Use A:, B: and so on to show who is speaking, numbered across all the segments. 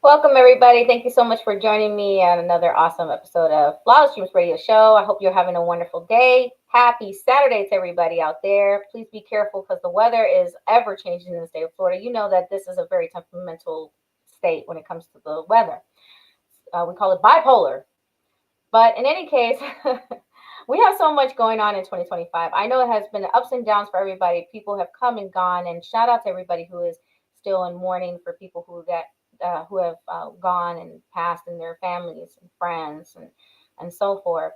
A: Welcome, everybody. Thank you so much for joining me on another awesome episode of Flawless Dreams Radio Show. I hope you're having a wonderful day. Happy Saturday to everybody out there. Please be careful because the weather is ever changing in the state of Florida. You know that this is a very temperamental state when it comes to the weather. We call it bipolar. But in any case, we have so much going on in 2025. I know it has been ups and downs for everybody. People have come and gone, and shout out to everybody who is still in mourning for people who have gone and passed, and their families and friends and so forth.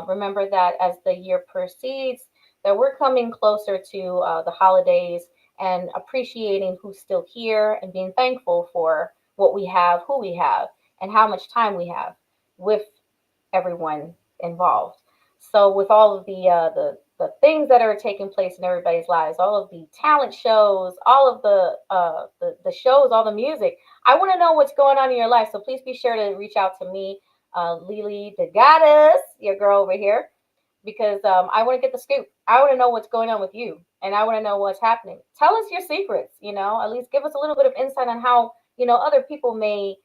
A: Remember that as the year proceeds, that we're coming closer to the holidays and appreciating who's still here and being thankful for what we have, who we have, and how much time we have with everyone involved. So with all of the things that are taking place in everybody's lives, all of the talent shows, all of the shows, all the music, I want to know what's going on in your life. So please be sure to reach out to me, Lily the Goddess, your girl over here, because I want to get the scoop. I want to know what's going on with you, and I want to know what's happening. Tell us your secrets. At least give us a little bit of insight on how other people may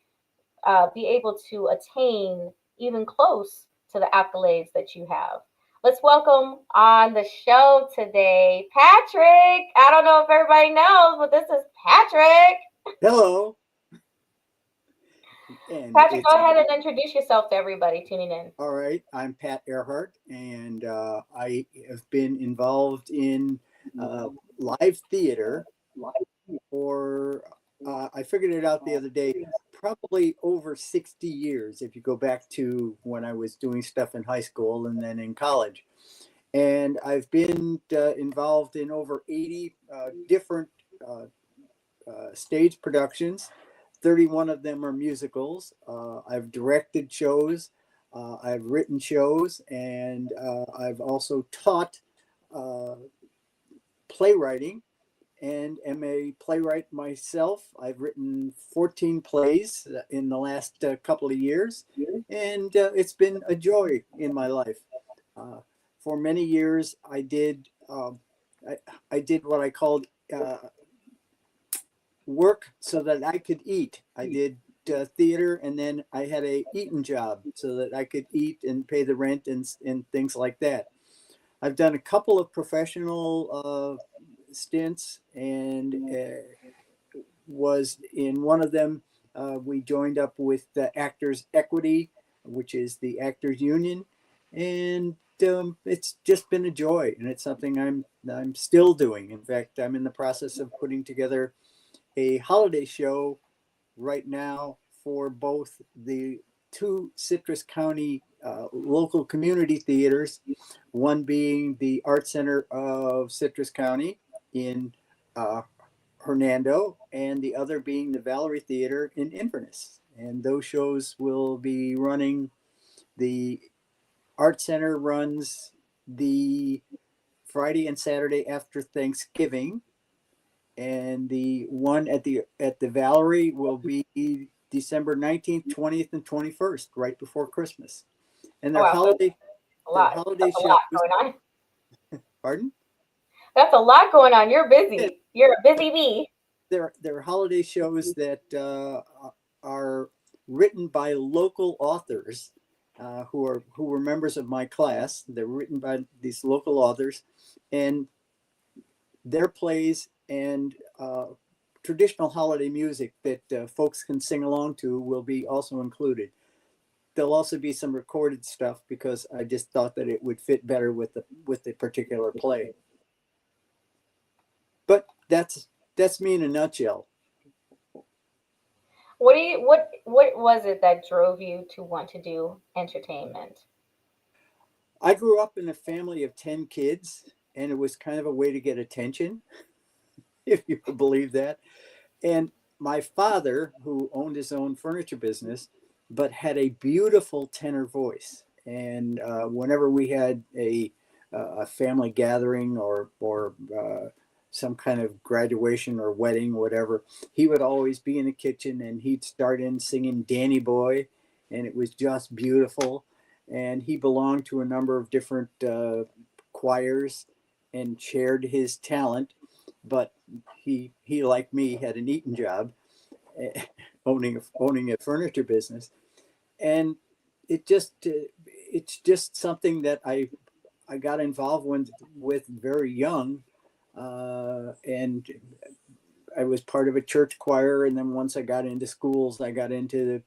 A: be able to attain even close to the accolades that you have. Let's welcome on the show today, Patrick. I don't know if everybody knows, but this is Patrick.
B: Hello, and
A: Patrick,
B: it's
A: go ahead and introduce yourself to everybody tuning in.
B: all right. I'm Pat Erhardt, and I have been involved in live theater for, I figured it out the other day, probably over 60 years if you go back to when I was doing stuff in high school and then in college. And I've been involved in over 80 different uh, stage productions. 31 of them are musicals. I've directed shows, I've written shows, and I've also taught uh, playwriting and am a playwright myself. I've written 14 plays in the last couple of years, and it's been a joy in my life. Uh, for many years, I, I did what I called work so that I could eat. I did theater, and then I had a eating job so that I could eat and pay the rent and things like that. I've done a couple of professional stints and was in one of them. We joined up with the Actors Equity, which is the Actors Union, and it's just been a joy, and it's something I'm still doing. In fact, I'm in the process of putting together a holiday show right now for both the two Citrus County local community theaters, one being the Art Center of Citrus County in uh, Hernando, and the other being the Valerie Theater in Inverness. And those shows will be running. The Art Center runs the Friday and Saturday after Thanksgiving, and the one at the Valerie will be December 19th, 20th, and 21st, right before Christmas. And
A: Oh,
B: their
A: wow, so
B: holiday
A: a
B: their
A: lot.
B: holiday
A: That's a
B: shows,
A: lot going on.
B: pardon?
A: That's a lot going on. You're
B: Yeah,
A: busy. You're a busy bee.
B: they're holiday shows that are written by local authors who were members of my class. They're written by these local authors, and their plays and traditional holiday music that folks can sing along to will be also included. There'll also be some recorded stuff because I just thought that it would fit better with the particular play. But that's me in a nutshell.
A: What was it that drove you to want to do entertainment?
B: I grew up in a family of 10 kids, and it was kind of a way to get attention, if you could believe that. And my father, who owned his own furniture business, but had a beautiful tenor voice. And whenever we had a family gathering or some kind of graduation or wedding, whatever, he would always be in the kitchen and he'd start in singing Danny Boy, and it was just beautiful. And he belonged to a number of different choirs and shared his talent, but he like me had an eating job. owning a furniture business, and it's just something that I got involved with very young, and I was part of a church choir, and then once I got into schools, I got into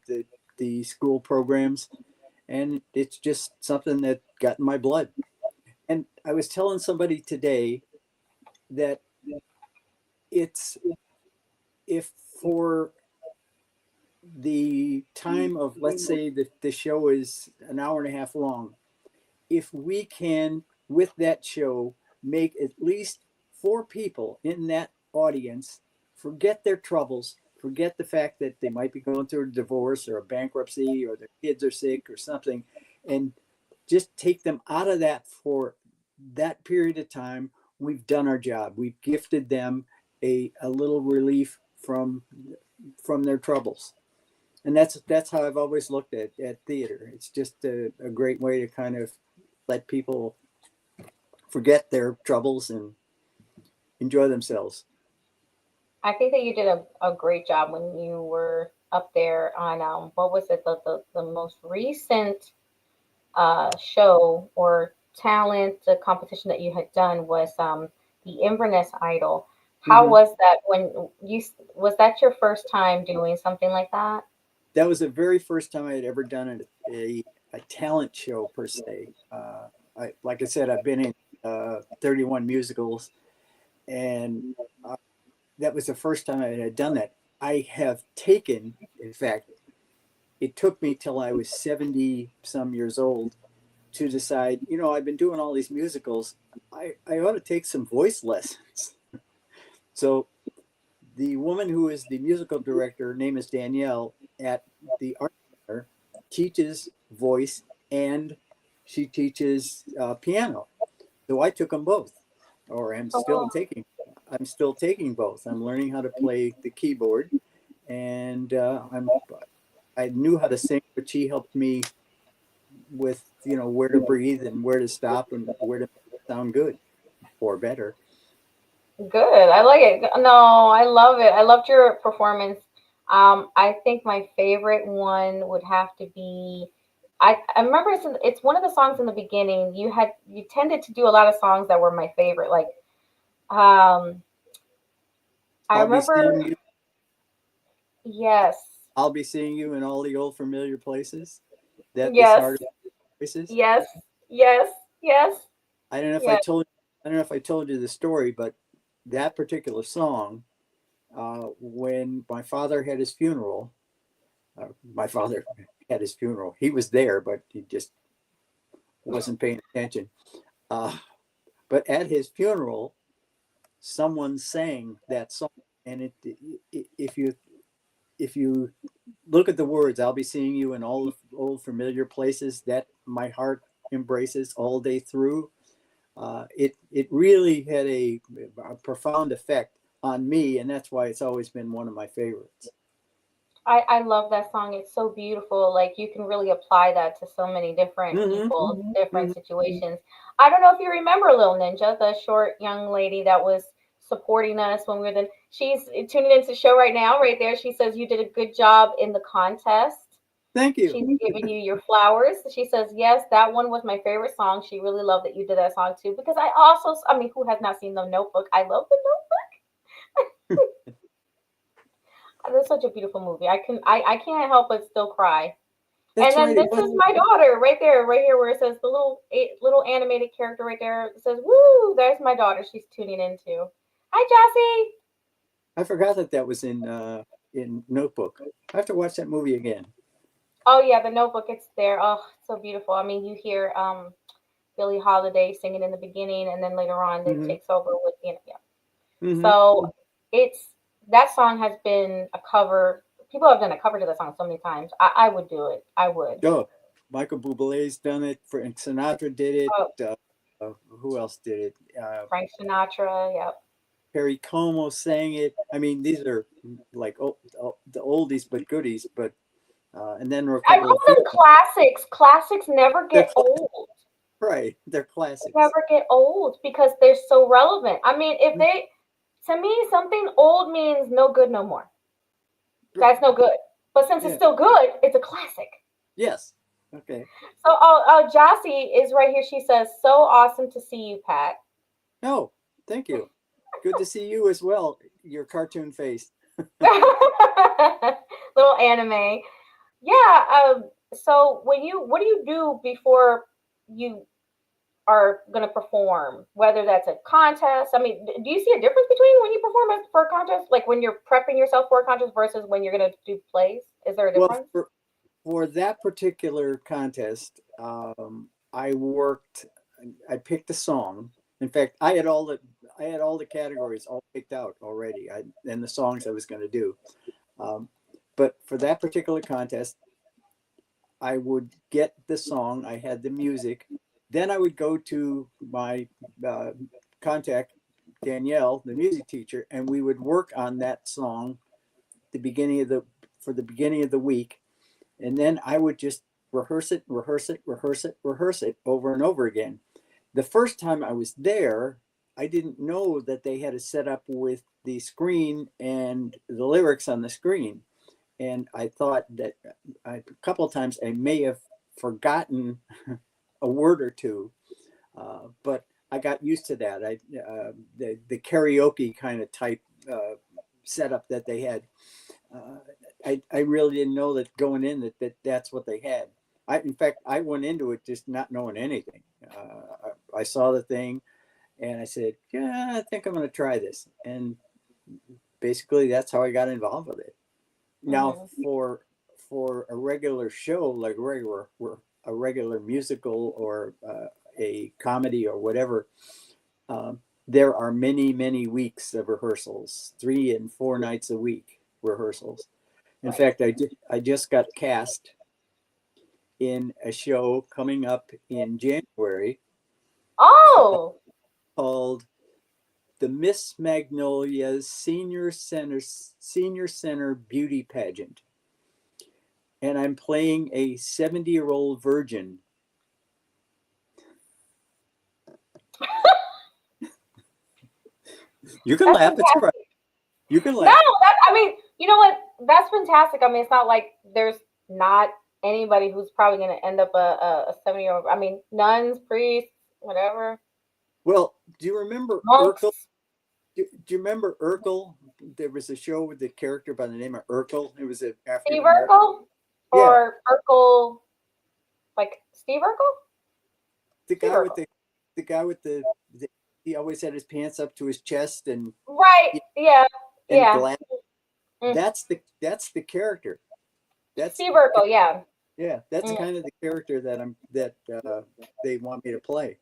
B: the school programs, and it's just something that got in my blood. And I was telling somebody today that it's if for the time of, let's say that the show is an hour and a half long, if we can with that show make at least four people in that audience forget their troubles, forget the fact that they might be going through a divorce or a bankruptcy or their kids are sick or something, and just take them out of that for that period of time, we've done our job. We've gifted them a little relief from their troubles. And that's how I've always looked at theater. It's just a great way to kind of let people forget their troubles and enjoy themselves.
A: I think that you did a great job when you were up there on what was it, the most recent show or talent competition that you had done was the Inverness Idol. How
B: Mm-hmm.
A: was that when was that your first time doing something like that?
B: That was the very first time I had ever done a talent show per se. Like I said, I've been in 31 musicals, and uh, that was the first time I had done that. I have taken, in fact, it took me till I was 70 some years old to decide, I've been doing all these musicals. I ought to take some voice lessons. So the woman who is the musical director, her name is Danielle, at the Art Center, teaches voice and she teaches piano. So I took them both, or
A: Oh,
B: I'm still taking both. I'm learning how to play the keyboard, and I knew how to sing, but she helped me with where to breathe and where to stop and where to sound good or better.
A: good. I like it. No, I love it. I loved your performance. I think my favorite one would have to be. I remember it's one of the songs in the beginning. You tended to do a lot of songs that were my favorite. Like um, I
B: I'll be
A: remember.
B: seeing you.
A: Yes,
B: I'll be seeing you in all the old familiar places that this
A: yes,
B: heart voices.
A: yes, yes, yes,
B: I don't know if I
A: yes.
B: told I don't know if I told you the story, but that particular song, when my father had his funeral. He was there, but he just wasn't paying attention. Uh, but at his funeral, someone sang that song, and if you look at the words, "I'll be seeing you in all the old familiar places that my heart embraces all day through." It really had a profound effect on me, and that's why it's always been one of my favorites.
A: I love that song. It's so beautiful. Like you can really apply that to so many different
B: Mm-hmm.
A: people, different
B: Mm-hmm.
A: situations. I don't know if you remember Lil Ninja, the short young lady that was supporting us when we were then. She's tuning into the show right now, right there. She says you did a good job in the contest.
B: Thank you.
A: She's giving you your flowers. She says, yes, that one was my favorite song. She really loved that you did that song too. Because I mean, who has not seen The Notebook? I love The Notebook. That's such a beautiful movie. I can't help but still cry. And
B: That's
A: then
B: right. It
A: this
B: was.
A: is my daughter right there, right here, where it says the little animated character right there. It says, "Woo!" There's my daughter. She's tuning in too. Hi, Jossie.
B: I forgot that that was in Notebook. I have to watch that movie again.
A: Oh yeah, the Notebook. It's there. Oh, it's so beautiful. I mean, you hear Billie Holiday singing in the beginning, and then later on it
B: Mm-hmm.
A: takes over with yeah.
B: Mm-hmm.
A: So it's that song has been a cover. People have done a cover to the song so many times. I would do it. I would.
B: Oh, Michael Bublé's done it. And Sinatra did
A: Oh,
B: it. Who else did it?
A: Frank Sinatra. Yep.
B: Perry Como sang it. I mean, these are like the oldies but goodies. But and then there were a
A: I
B: couple
A: call
B: of few.
A: them classics. Classics never
B: They're
A: get old.
B: right. They're
A: They
B: classics.
A: never get old because they're so relevant. I mean, if they, to me, something old means no good no more. That's no good. But since it's
B: Yeah.
A: still good, it's a classic.
B: Yes. Okay.
A: So, Jossie is right here. She says, "So awesome to see you, Pat."
B: No, thank you. Good to see you as well. Your cartoon face.
A: Little anime. Yeah. So, what do you do before you are going to perform? Whether that's a contest. I mean, do you see a difference between when you perform for a contest, like when you're prepping yourself for a contest versus when you're going to do plays? Is there a
B: Well,
A: difference?
B: for that particular contest, I worked. I picked a song. In fact, I had all the categories all picked out already. And the songs I was going to do. Um, but for that particular contest, I would get the song. I had the music. Then I would go to my uh, contact Danielle, the music teacher, and we would work on that song the beginning of the for the beginning of the week, and then I would just rehearse it, rehearse it, rehearse it, rehearse it over and over again. The first time I was there, I didn't know that they had a setup with the screen and the lyrics on the screen. And I thought that a couple of times I may have forgotten a word or two, but I got used to that. The karaoke kind of type setup that they had. I really didn't know that going in that's what they had. In fact, I went into it just not knowing anything. I saw the thing, and I said, "Yeah, I think I'm going to try this." And basically, that's how I got involved with it. Now,
A: Hmm.
B: for a regular show, like a regular musical or a comedy or whatever, there are many weeks of rehearsals, 3 and 4 nights a week rehearsals. In
A: Right.
B: fact, I just got cast in a show coming up in January called,
A: Oh,
B: called the Miss Magnolia's Senior Center Beauty Pageant, and I'm playing a 70-year-old virgin. You can
A: that's
B: laugh. It's right.
A: fantastic.
B: You can
A: No,
B: laugh.
A: I mean, you know what? That's fantastic. I mean, it's not like there's not anybody who's probably going to end up a 70-year-old. I mean, nuns, priests, whatever,
B: Well, do you remember
A: monks.
B: Urkel? Do you remember Urkel? There was a show with the character by the name of Urkel. It was an
A: Steve
B: African American.
A: Urkel
B: Yeah,
A: or Urkel, like Steve Urkel?
B: the
A: Steve
B: guy with
A: Urkel.
B: the guy with the he always had his pants up to his chest
A: Right. Yeah.
B: and
A: Yeah.
B: glass.
A: Mm.
B: That's the character. That's
A: Steve Urkel. Yeah.
B: yeah. That's
A: Mm.
B: kind of the character that they want me to play.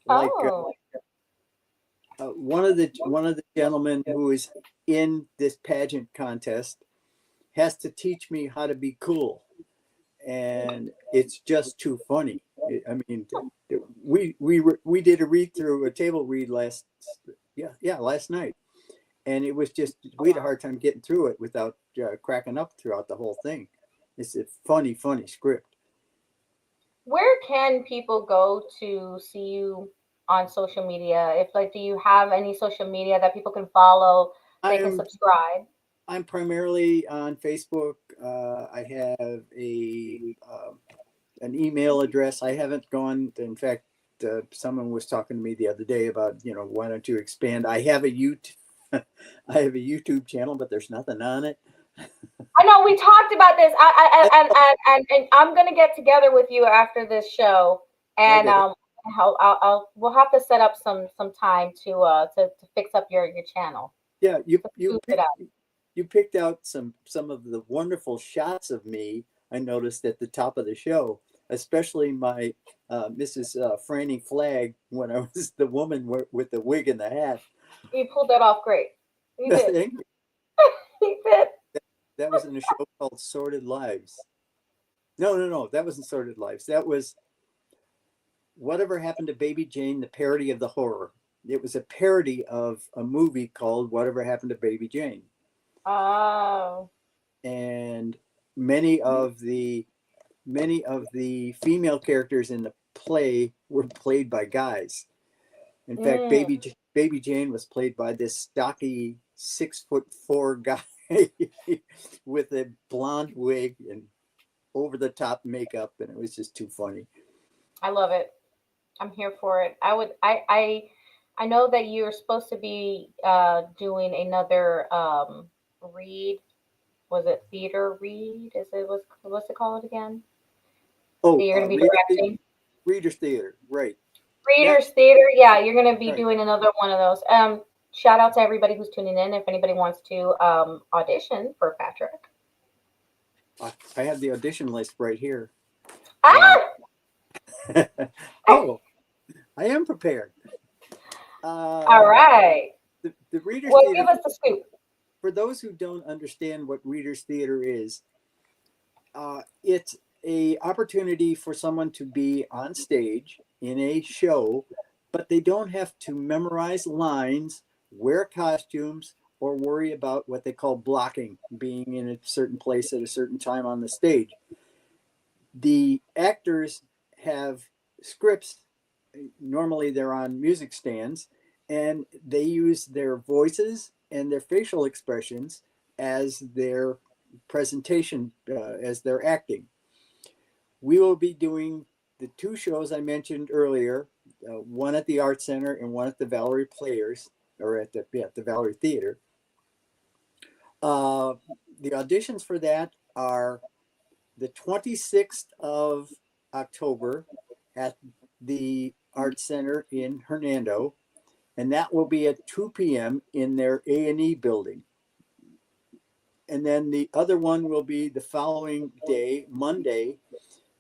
B: Like
A: Oh.
B: one of the gentlemen who is in this pageant contest has to teach me how to be cool, and it's just too funny. I mean, we did a read through a table read last night, and it was just we had a hard time getting through it without cracking up throughout the whole thing. It's a funny script.
A: Where can people go to see you on social media? If like, do you have any social media that people can follow?
B: I
A: They can
B: am
A: subscribe.
B: I'm primarily on Facebook. I have a an email address. I haven't gone. In fact, someone was talking to me the other day about why don't you expand? I have a YouTube. I have a YouTube channel, but there's nothing on it.
A: I know we talked about this. And I'm gonna get together with you after this show, and
B: Okay.
A: we'll have to set up some time to fix up your channel
B: Yeah,
A: to boost it up.
B: you picked out some of the wonderful shots of me I noticed at the top of the show, especially my Mrs. Franny Flagg when I was the woman with the wig and the hat.
A: You pulled that off great. You did.
B: Thank you.
A: You did.
B: That was in a show called Sordid Lives. No, that wasn't Sordid Lives. That was Whatever Happened to Baby Jane, the parody of the horror. It was a parody of a movie called Whatever Happened to Baby Jane.
A: Oh.
B: And many of the female characters in the play were played by guys. In fact,
A: Mm.
B: Baby Jane was played by this stocky 6'4" guy. with a blonde wig and over the top makeup, and it was just too funny.
A: I love it. I'm here for it. I know that you're supposed to be doing another read. Was it theater read? Is it what's it called again? That
B: Oh,
A: you're going to be
B: reality
A: directing?
B: readers theater, right? That
A: Readers Theater. Yeah, you're going to be
B: right.
A: doing another one of those. Shout out to everybody who's tuning in. If anybody wants to audition for Patrick.
B: I have the audition list right here. Uh,
A: Ah!
B: oh, I am prepared.
A: All
B: Uh,
A: right.
B: the readers
A: Well,
B: theater.
A: give us the scoop.
B: For those who don't understand what readers theater is, it's a opportunity for someone to be on stage in a show, but they don't have to memorize lines, wear costumes, or worry about what they call blocking, being in a certain place at a certain time on the stage. The actors have scripts. Normally they're on music stands, and they use their voices and their facial expressions as their presentation, as their acting. We will be doing the two shows I mentioned earlier, one at the Art Center and one at the Valerie Players, or at the Valerie Theater. Uh, the auditions for that are the 26th of October at the Art Center in Hernando, and that will be at 2 p.m. in their A&E building. And then the other one will be the following day, Monday,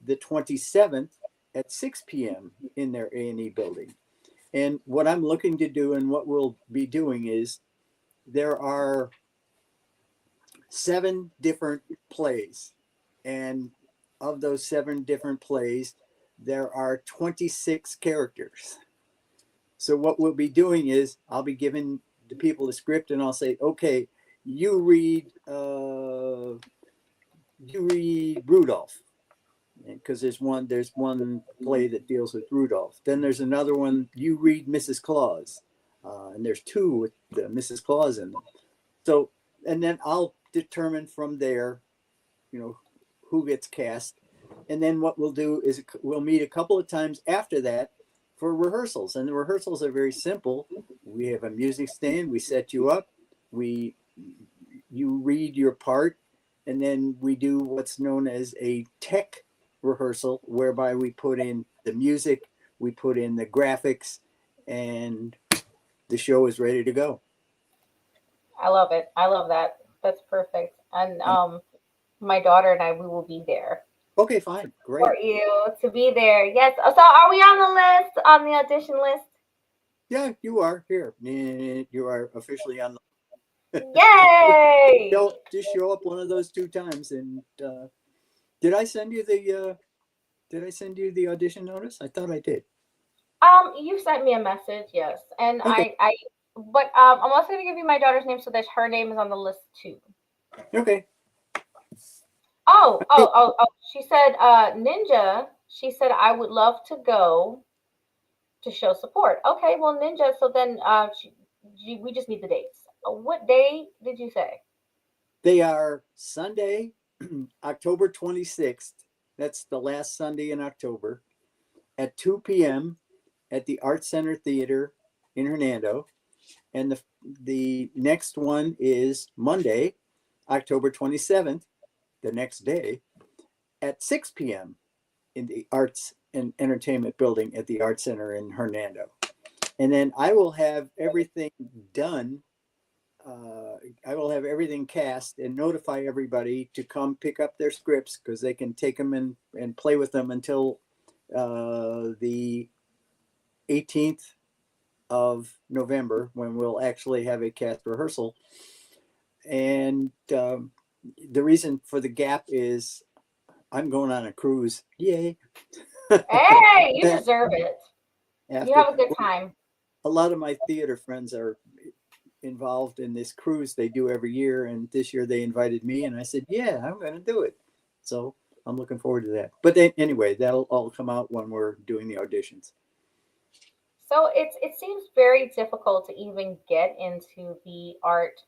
B: the 27th at 6 p.m. in their A&E building. And what I'm looking to do and what we'll be doing is there are 7 different plays. And of those 7 different plays, there are 26 characters. So what we'll be doing is I'll be giving the people the script and I'll say, okay, you read Rudolph, because there's one play that deals with Rudolph. Then there's another one, you read Mrs. Claus, and there's 2 with Mrs. Claus in them. So, and then I'll determine from there, you know, who gets cast. And then what we'll do is we'll meet a couple of times after that for rehearsals. And the rehearsals are very simple. We have a music stand, we set you up, we you read your part, and then we do what's known as a tech rehearsal, whereby we put in the music, we put in the graphics, and the show is ready to go.
A: I love it. I love that. That's perfect. And
B: And
A: my daughter and I, we will be there
B: okay, fine,
A: for
B: great.
A: you to be there. Yes. So, are we on the list on the audition list?
B: Yeah, you are here. You are officially on the
A: Yay!
B: just show up one of those 2 times. And did I send you the audition notice? I thought I did.
A: You sent me a message, yes, and
B: Okay.
A: but I'm also gonna give you my daughter's name so that her name is on the list too.
B: Okay.
A: Oh. She said, Ninja. She said I would love to go to show support. Okay, well, Ninja. So then, we just need the dates. What day did you say?
B: They are Sunday, October 26th. That's the last Sunday in October at 2 p.m. at the Art Center Theater in Hernando. And the next one is Monday, October 27th, the next day at 6 p.m. in the Arts and Entertainment Building at the Art Center in Hernando. And then I will have everything done. I will have everything cast and notify everybody to come pick up their scripts, because they can take them and play with them until the 18th of November, when we'll actually have a cast rehearsal. And the reason for the gap is I'm going on a cruise. Yay.
A: Hey, you deserve it. You
B: After
A: have a good time.
B: a lot of my theater friends are involved in this cruise they do every year, and this year they invited me, and I said, yeah, I'm going to do it. So I'm looking forward to that. But then, anyway, that'll all come out when we're doing the auditions.
A: So it seems very difficult to even get into the art.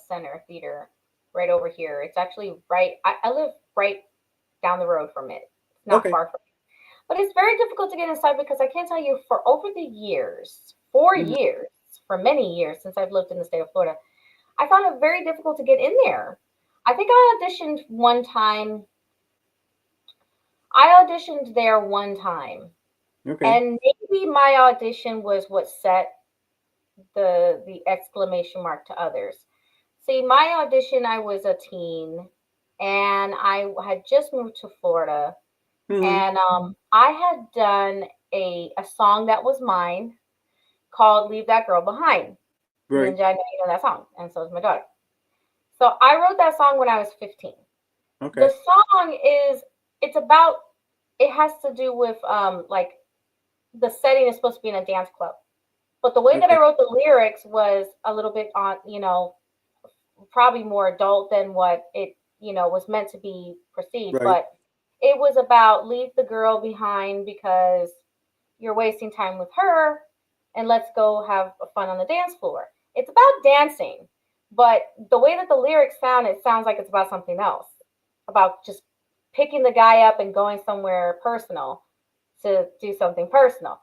A: Center Theater right over here. It's actually right. I live right down the road from it. It's not
B: Okay.
A: far from. But it's very difficult to get inside because I can't tell you for over the years, 4 years, for many years since I've lived in the state of Florida, I found it very difficult to get in there. I think I auditioned one time. I auditioned there one time,
B: Okay.
A: and maybe my audition was what set the exclamation mark to others. See, my audition, I was a teen, and I had just moved to Florida,
B: Hmm.
A: and I had done a song that was mine called "Leave That Girl Behind."
B: Right.
A: Ninja, I know you know that song, and so is my daughter. So I wrote that song when I was 15. The
B: Okay.
A: song is it's about it has to do with like the setting is supposed to be in a dance club. But the way that I
B: Okay.
A: wrote the lyrics was a little bit on, probably more adult than what it, was meant to be perceived.
B: Right.
A: But it was about leave the girl behind because you're wasting time with her and let's go have fun on the dance floor. It's about dancing, but the way that the lyrics sound, it sounds like it's about something else, about just picking the guy up and going somewhere personal to do something personal.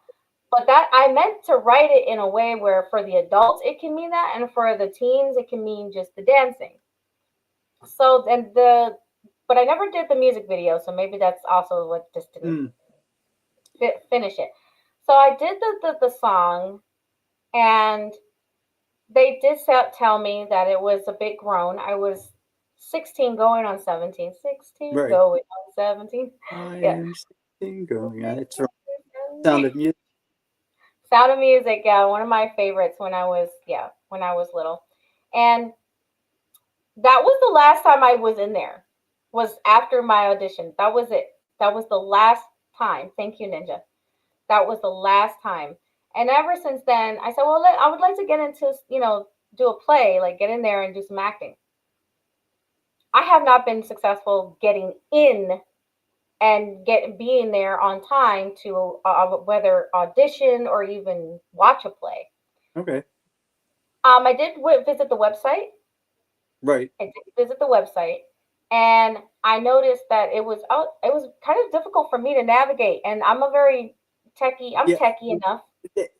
A: But that I meant to write it in a way where for the adults it can mean that, and for the teens it can mean just the dancing. So and the but I never did the music video, so maybe that's also what just didn't
B: Hmm.
A: finish it. So I did the song, and they did tell me that it was a bit grown. I was 16 going on 17. 16
B: Right.
A: going on 17.
B: I
A: Yeah.
B: am sitting going. Yeah, it's from Sound of Music.
A: Sound of Music, yeah, one of my favorites when I was little. And that was the last time I was in there. Was after my audition. That was it. That was the last time. Thank you, Ninja. That was the last time. And ever since then, I said, well, I would like to get into, do a play, like get in there and do some acting. I have not been successful getting in and being there on time to whether audition or even watch a play.
B: Okay.
A: I did visit the website.
B: Right.
A: I did visit the website, and I noticed that it was kind of difficult for me to navigate. And I'm a very techie. I'm
B: Yeah.
A: techie enough.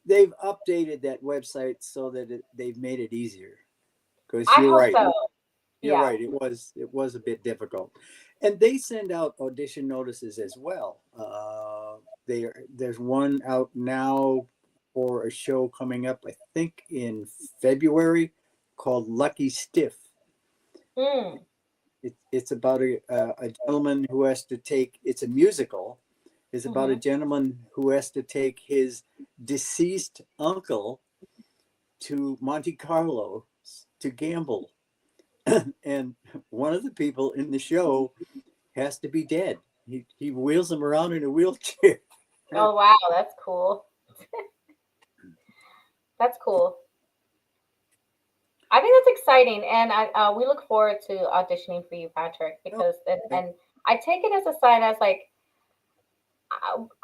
B: They've updated that website so that they've made it easier. Because
A: I
B: you're
A: hope
B: right.
A: so.
B: You're
A: Yeah.
B: right. It was a bit difficult, and they send out audition notices as well. There's one out now for a show coming up, I think in February, called Lucky Stiff.
A: Mm.
B: It's about a gentleman who has to take. It's a musical. It's about a
A: Hmm.
B: gentleman who has to take his deceased uncle to Monte Carlo to gamble, and one of the people in the show has to be dead. He wheels him around in a wheelchair.
A: Oh wow, that's cool. That's cool. I think that's exciting, and we look forward to auditioning for you, Patrick, because
B: Okay.
A: and I take it as a sign as like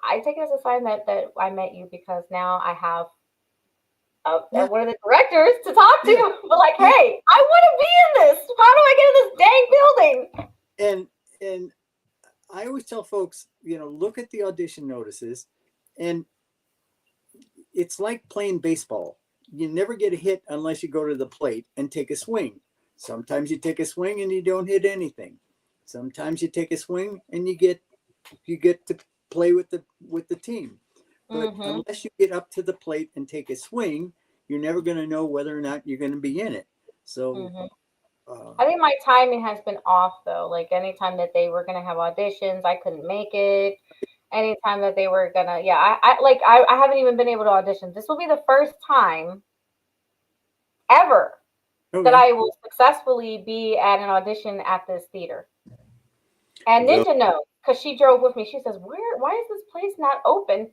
A: I take it as a sign that I met you because now I have
B: Yeah,
A: one of the directors to talk
B: yeah,
A: to. But like,
B: yeah.
A: hey, I want to be in this. How do I get in this dang building?
B: And I always tell folks, look at the audition notices, and it's like playing baseball. You never get a hit unless you go to the plate and take a swing. Sometimes you take a swing and you don't hit anything. Sometimes you take a swing and you get to play with the team. But
A: Hmm.
B: unless you get up to the plate and take a swing, you're never going to know whether or not you're going to be in it. So,
A: Hmm.
B: uh,
A: I think my timing has been off though. Like anytime that they were gonna have auditions, I couldn't make it. Anytime that they were gonna, yeah, I haven't even been able to audition. This will be the first time ever that
B: okay.
A: I will successfully be at an audition at this theater. And
B: Well,
A: Ninja knows because she drove with me. She says, "Where? Why is this place not open?"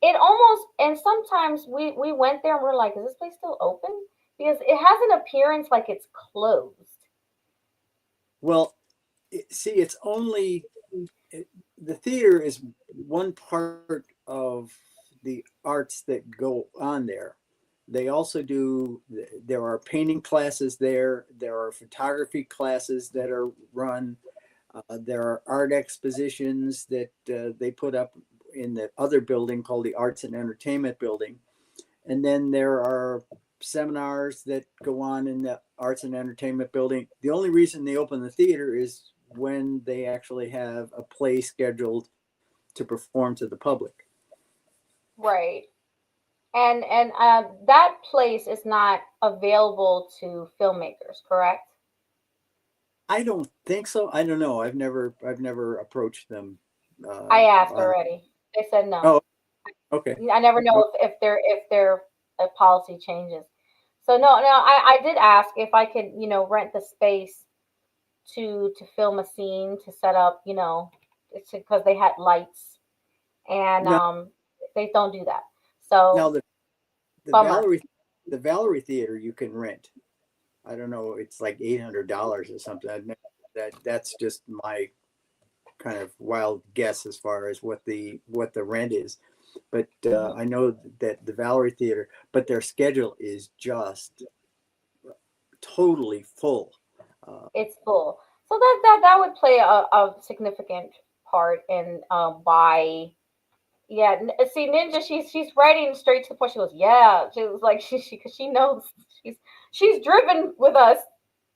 A: It almost and sometimes we went there and we're like, "Is this place still open?" Because it has an appearance like it's closed.
B: well, see, it's only the theater is one part of the arts that go on there. They also do, there are painting classes there. There are photography classes that are run. There are art expositions that they put up in the other building called the Arts and Entertainment Building. And then there are seminars that go on in the Arts and Entertainment Building. The only reason they open the theater is when they actually have a play scheduled to perform to the public.
A: Right. And that place is not available to filmmakers, correct?
B: I don't think so. I don't know. I've never approached them.
A: I asked
B: On,
A: already. They said no.
B: oh, okay.
A: I never
B: Oh,
A: know if their policy changes. So no, I did ask if I could, rent the space to film a scene, to set up, it's because they had lights, and
B: no,
A: they don't do that.
B: now
A: So
B: the
A: bummer.
B: Valerie Theater you can rent. I don't know. It's like $800 or something. That's just my kind of wild guess as far as what the rent is. But
A: Mhm.
B: I know that the Valerie Theater, but their schedule is just totally full. Uh,
A: It's full. So that would play a significant part in why. Yeah, see, Ninja, she's writing straight to the point. She goes, yeah. She was like, because she knows she's she's driven with us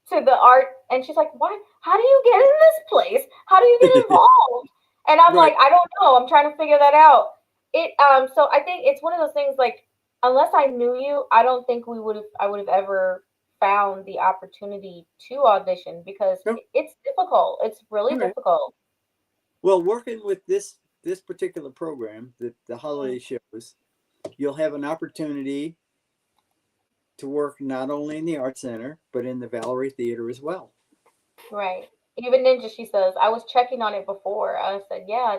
A: to the art, and she's like, what? How do you get in this place? How do you get involved? And I'm
B: right.
A: like, I don't know. I'm trying to figure that out. So I think it's one of those things like, unless I knew you, I don't think I would have ever found the opportunity to audition because
B: Oh,
A: it's difficult. It's really
B: all right.
A: difficult.
B: Well, working with this particular program, the
A: Mm,
B: holiday shows, you'll have an opportunity to work not only in the art center but in the Valerie Theater as well.
A: right. Even Ninja, she says, I was checking on it before. I said, yeah,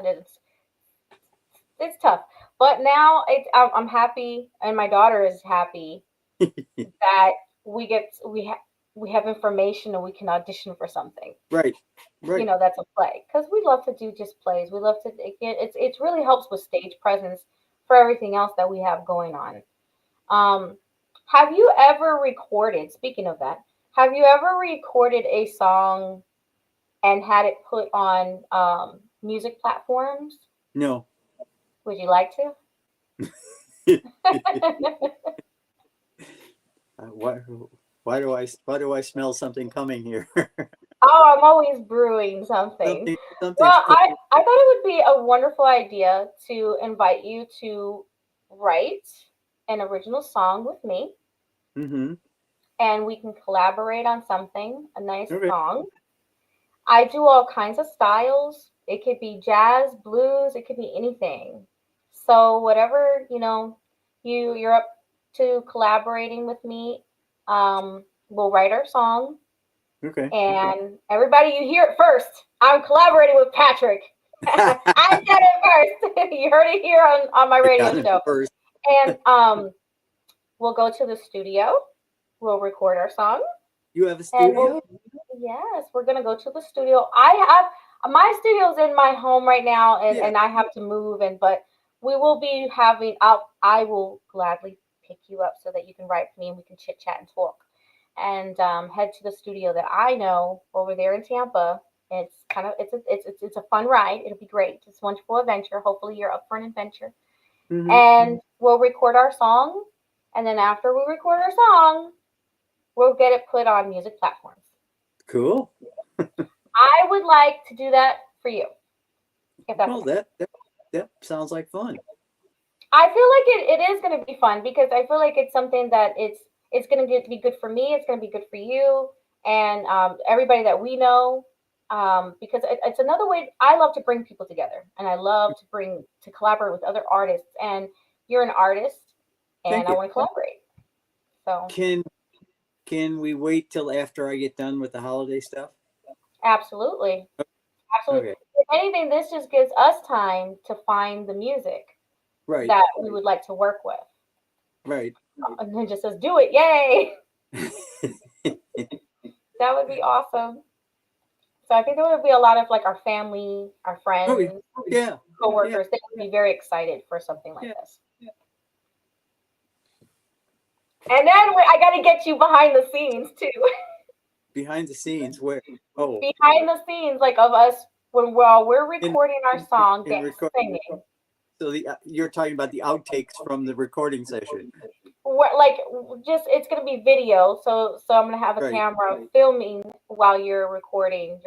A: it's tough, but now I'm happy, and my daughter is happy that we have information and we can audition for something.
B: Right. Right.
A: That's a play because we love to do just plays. We love to it really helps with stage presence for everything else that we have going on. Um, have you ever recorded? Speaking of that, have you ever recorded a song and had it put on music platforms?
B: No.
A: Would you like to?
B: Why? Why do I smell something coming here?
A: Oh, I'm always brewing something.
B: Something's
A: Well, I,
B: cooking.
A: I thought it would be a wonderful idea to invite you to write an original song with me,
B: Mm-hmm.
A: and we can collaborate on something, a nice
B: Okay.
A: song. I do all kinds of styles. It could be jazz, blues, it could be anything. So whatever, you're up to collaborating with me, we'll write our song.
B: Okay.
A: And everybody, you hear it first. I'm collaborating with Patrick. I said it first. You heard it here on my radio
B: Got it
A: show.
B: first.
A: And we'll go to the studio. We'll record our song.
B: You have a
A: And
B: studio?
A: yes, we're gonna go to the studio. I have my studio's in my home right now,
B: Yeah.
A: and I have to move. But we will be having out. I will gladly pick you up so that you can write for me and we can chit chat and talk. And head to the studio that I know over there in Tampa. It's kind of it's a fun ride. It'll be great. It's a wonderful adventure. Hopefully you're up for an adventure.
B: Mm-hmm.
A: And we'll record our song, and then after we record our song, we'll get it put on music platforms.
B: Cool.
A: I would like to do that for you, if that's
B: Well,
A: okay.
B: that sounds like fun.
A: I feel like it is going to be fun because I feel like it's something that it's going to be good for me. It's going to be good for you and everybody that we know. Because it's another way. I love to bring people together, and I love to collaborate with other artists. And you're an artist, and
B: Thank
A: I
B: you.
A: want to collaborate. So
B: Can can we wait till after I get done with the holiday stuff?
A: absolutely, absolutely.
B: Okay.
A: If anything, this just gives us time to find the music
B: Right.
A: that we would like to work with.
B: Right.
A: And then just says, "Do it, yay!" That would be awesome. So I think there would be a lot of like our family, our
B: Okay.
A: friends,
B: Yeah. Yeah.
A: coworkers. They would be very excited for something like
B: Yeah.
A: this. And then I got to get you behind the scenes too.
B: Behind the scenes, where? Oh,
A: Behind the scenes, like of us when we're recording our song, singing.
B: So you're talking about the outtakes from the recording session.
A: Like just it's gonna be video, so I'm gonna have a camera filming while you're recording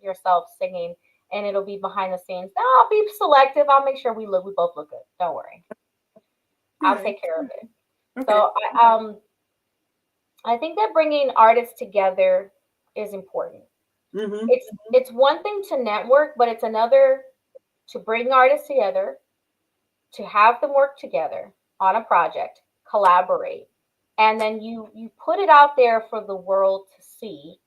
A: yourself singing, and it'll be behind the scenes. Now I'll be selective. I'll make sure we both look good. Don't worry, I'll take care of it. Okay. So I think that bringing artists together is important. Mm-hmm. It's one thing to network, but it's another to bring artists together, to have them work together on a project, collaborate, and then you put it out there for the world to see,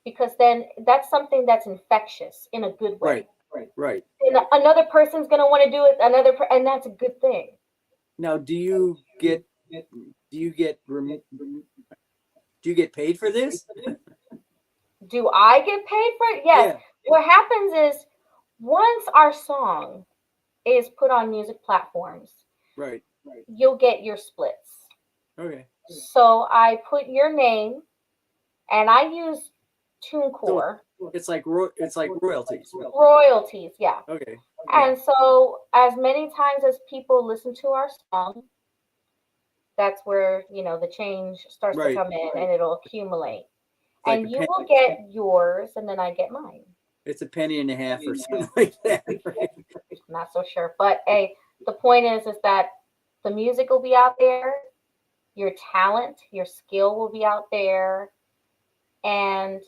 A: because then that's something that's infectious in a good way.
B: Right.
A: And another person's going to want to do it, and that's a good thing.
B: Now, do you get paid for this?
A: Do I get paid for it? Yes. Yeah. What happens is once our song is put on music platforms,
B: right,
A: you'll get your splits.
B: Okay.
A: So I put your name, and I use TuneCore.
B: So it's like royalties.
A: Royalties, yeah.
B: Okay.
A: And so as many times as people listen to our song, that's where the change starts to come in, and it'll accumulate. Like and you will get yours, and then I get mine.
B: It's a penny and a half or something like that. Right?
A: I'm not so sure, but hey, the point is that the music will be out there, your talent, your skill will be out there, and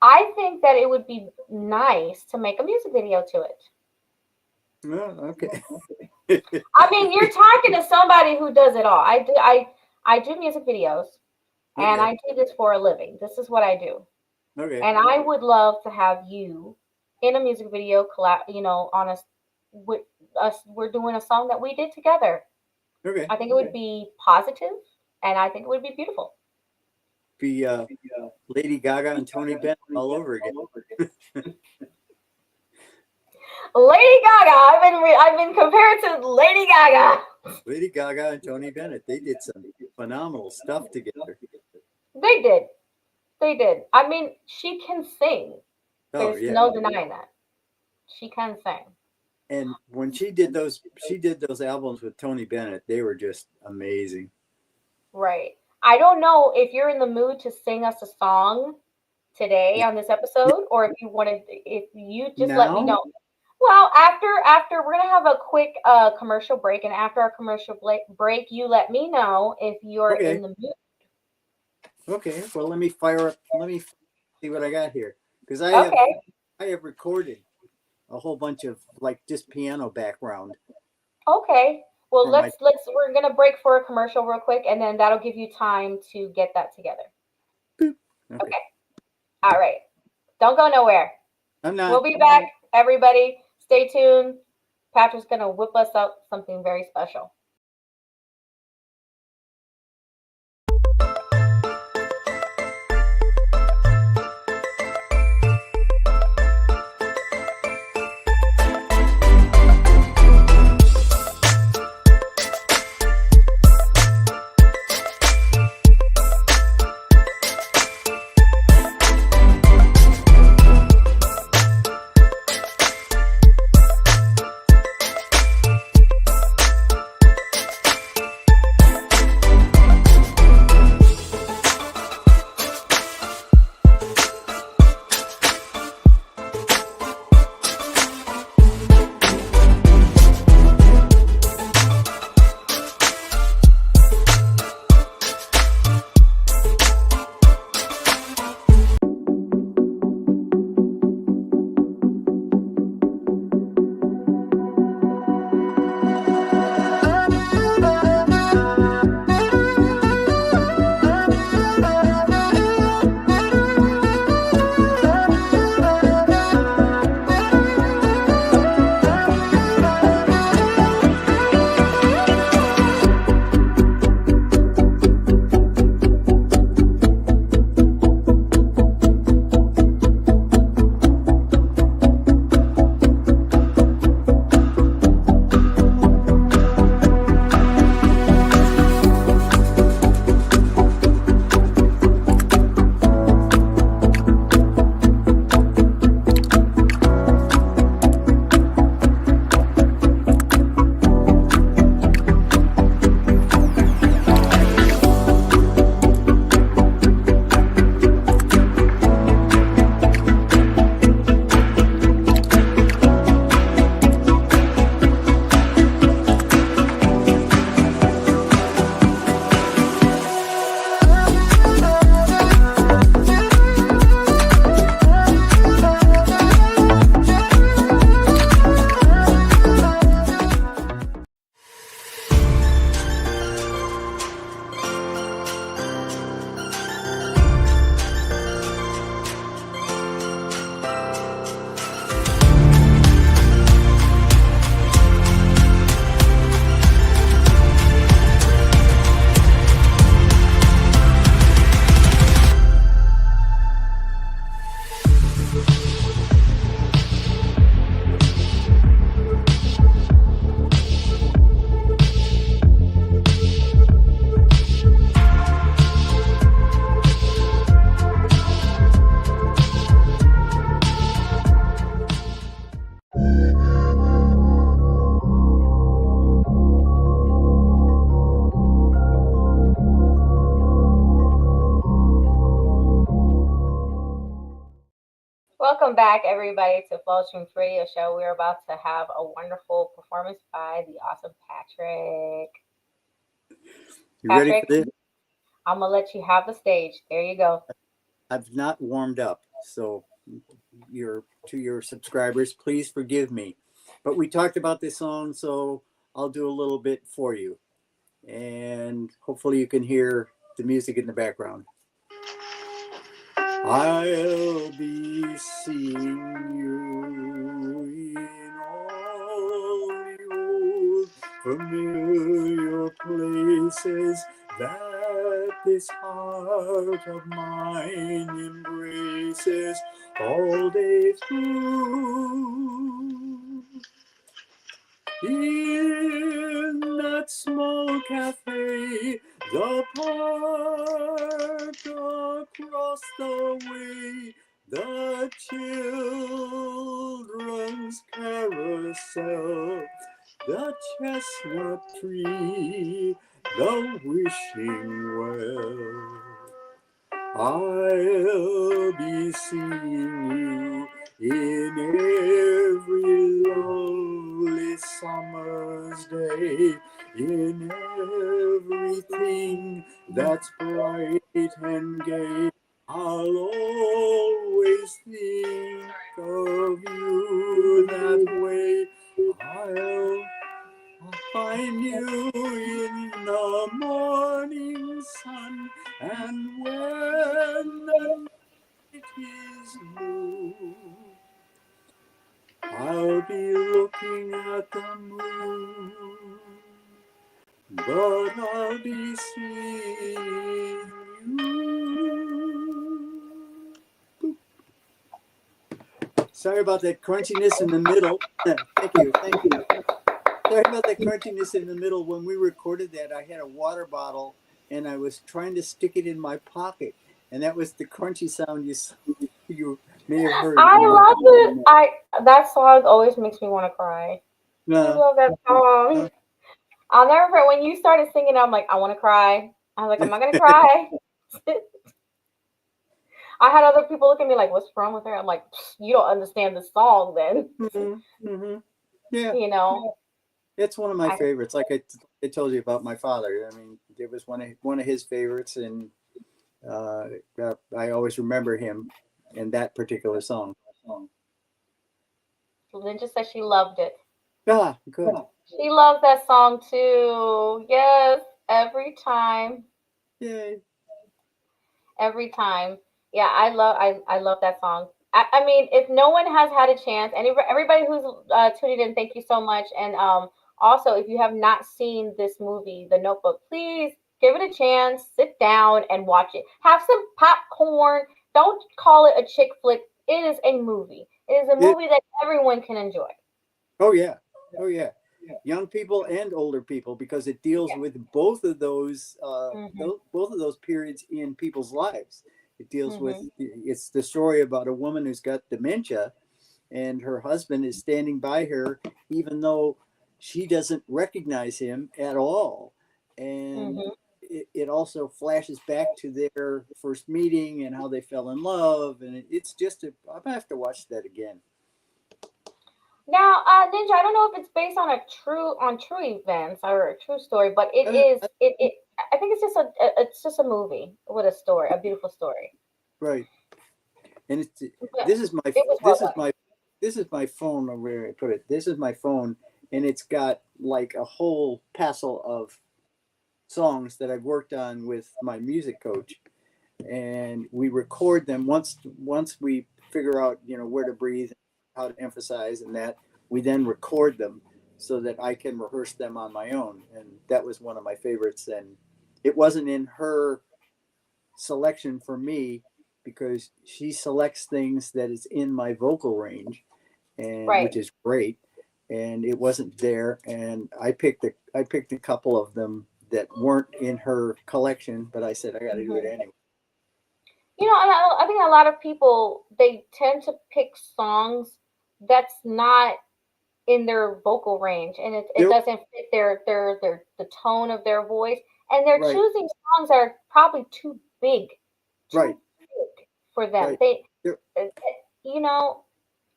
A: I think that it would be nice to make a music video to it.
B: Oh, okay.
A: I mean, you're talking to somebody who does it all. I do music videos. And I do this for a living. This is what I do. Okay. And I would love to have you in a music video on us with us. We're doing a song that we did together.
B: Okay.
A: I think it would be positive, and I think it would be beautiful.
B: Be Lady Gaga and Tony Bennett all over again.
A: Lady Gaga. I've been compared to Lady Gaga.
B: Lady Gaga and Tony Bennett. They did some phenomenal stuff together.
A: They did. I mean, she can sing. There's no denying that. She can sing.
B: And when she did those albums with Tony Bennett, they were just amazing.
A: Right. I don't know if you're in the mood to sing us a song today on this episode, or if you just let me know. Well, after we're gonna have a quick commercial break, and after our commercial break, you let me know if you're in the mood.
B: Okay. Well, let me see what I got here, because I have recorded a whole bunch of just piano background.
A: Okay. Well, we're gonna break for a commercial real quick, and then that'll give you time to get that together. Okay. All right. Don't go nowhere.
B: I'm not.
A: We'll be back, everybody. Stay tuned. Patrick's going to whip us up something very special. Welcome back, everybody, to Flawless Dreams Radio Show. We're about to have a wonderful performance by the awesome Patrick.
B: You ready
A: Patrick,
B: for this?
A: I'm gonna let you have the stage. There you go.
B: I've not warmed up, so to your subscribers, please forgive me. But we talked about this song, so I'll do a little bit for you, and hopefully you can hear the music in the background. I'll be seeing you in all the old familiar places that this heart of mine embraces all day through. In that small cafe, the park across the way, the children's carousel, the chestnut tree, the wishing well. I'll be seeing you in every lovely summer's day, in everything that's bright and gay. I'll always think of you that way. I'll find you in the morning sun, and when the night is blue, I'll be looking at the moon, but I'll be seeing you. Boop. Sorry about that crunchiness in the middle. Thank you. Sorry about that crunchiness in the middle. When we recorded that, I had a water bottle and I was trying to stick it in my pocket, and that was the crunchy sound you may have heard.
A: I love it. That song always makes me want to cry. I
B: No,
A: love that song.
B: no.
A: I'll never forget when you started singing. I'm like, I want to cry. I was like, I'm not gonna cry. I had other people look at me like, "What's wrong with her?" I'm like, "You don't understand the song, then."
B: Mm-hmm. Yeah,
A: You know.
B: it's one of my
A: I,
B: favorites. Like I told you about my father. I mean, it was one of his favorites, and uh, I always remember him in that particular song.
A: Linda said she loved it.
B: Ah, good.
A: She loves that song too. Yes, every time.
B: Yay.
A: Every time. Yeah, I love that song. I mean, if no one has had a chance, and everybody who's tuning in, thank you so much. And also, if you have not seen this movie, The Notebook, please give it a chance. Sit down and watch it. Have some popcorn. Don't call it a chick flick. It is a movie. It is a
B: It.
A: movie that everyone can enjoy.
B: Oh yeah. Oh yeah. Young people and older people, because it deals
A: Yeah.
B: with both of those
A: Mhm.
B: both of those periods in people's lives. It deals with,
A: Mhm.
B: it's the story about a woman who's got dementia, and her husband is standing by her even though she doesn't recognize him at all. And
A: Mhm.
B: it also flashes back to their first meeting and how they fell in love, and it's just I'm gonna have to watch that again.
A: Now, Ninja, I don't know if it's based on true events or a true story, but it
B: Uh,
A: is it. I think it's just a movie with a story, a beautiful story.
B: right. And
A: But
B: this is my
A: it was well
B: this is
A: done.
B: my this is my phone, or where I put it. This is my phone, and it's got like a whole passel of songs that I've worked on with my music coach, and we record them once we figure out, where to breathe, how to emphasize, and that we then record them so that I can rehearse them on my own. And that was one of my favorites, and it wasn't in her selection for me, because she selects things that is in my vocal range, and
A: Right.
B: which is great. And it wasn't there, and I picked a couple of them that weren't in her collection, but I said I got to do it
A: Hmm.
B: anyway.
A: And I think a lot of people they tend to pick songs that's not in their vocal range, and it
B: They're
A: doesn't fit their the tone of their voice, and they're
B: right,
A: choosing songs that are probably too big,
B: right,
A: too big for them.
B: right. They're,
A: Uh, you know,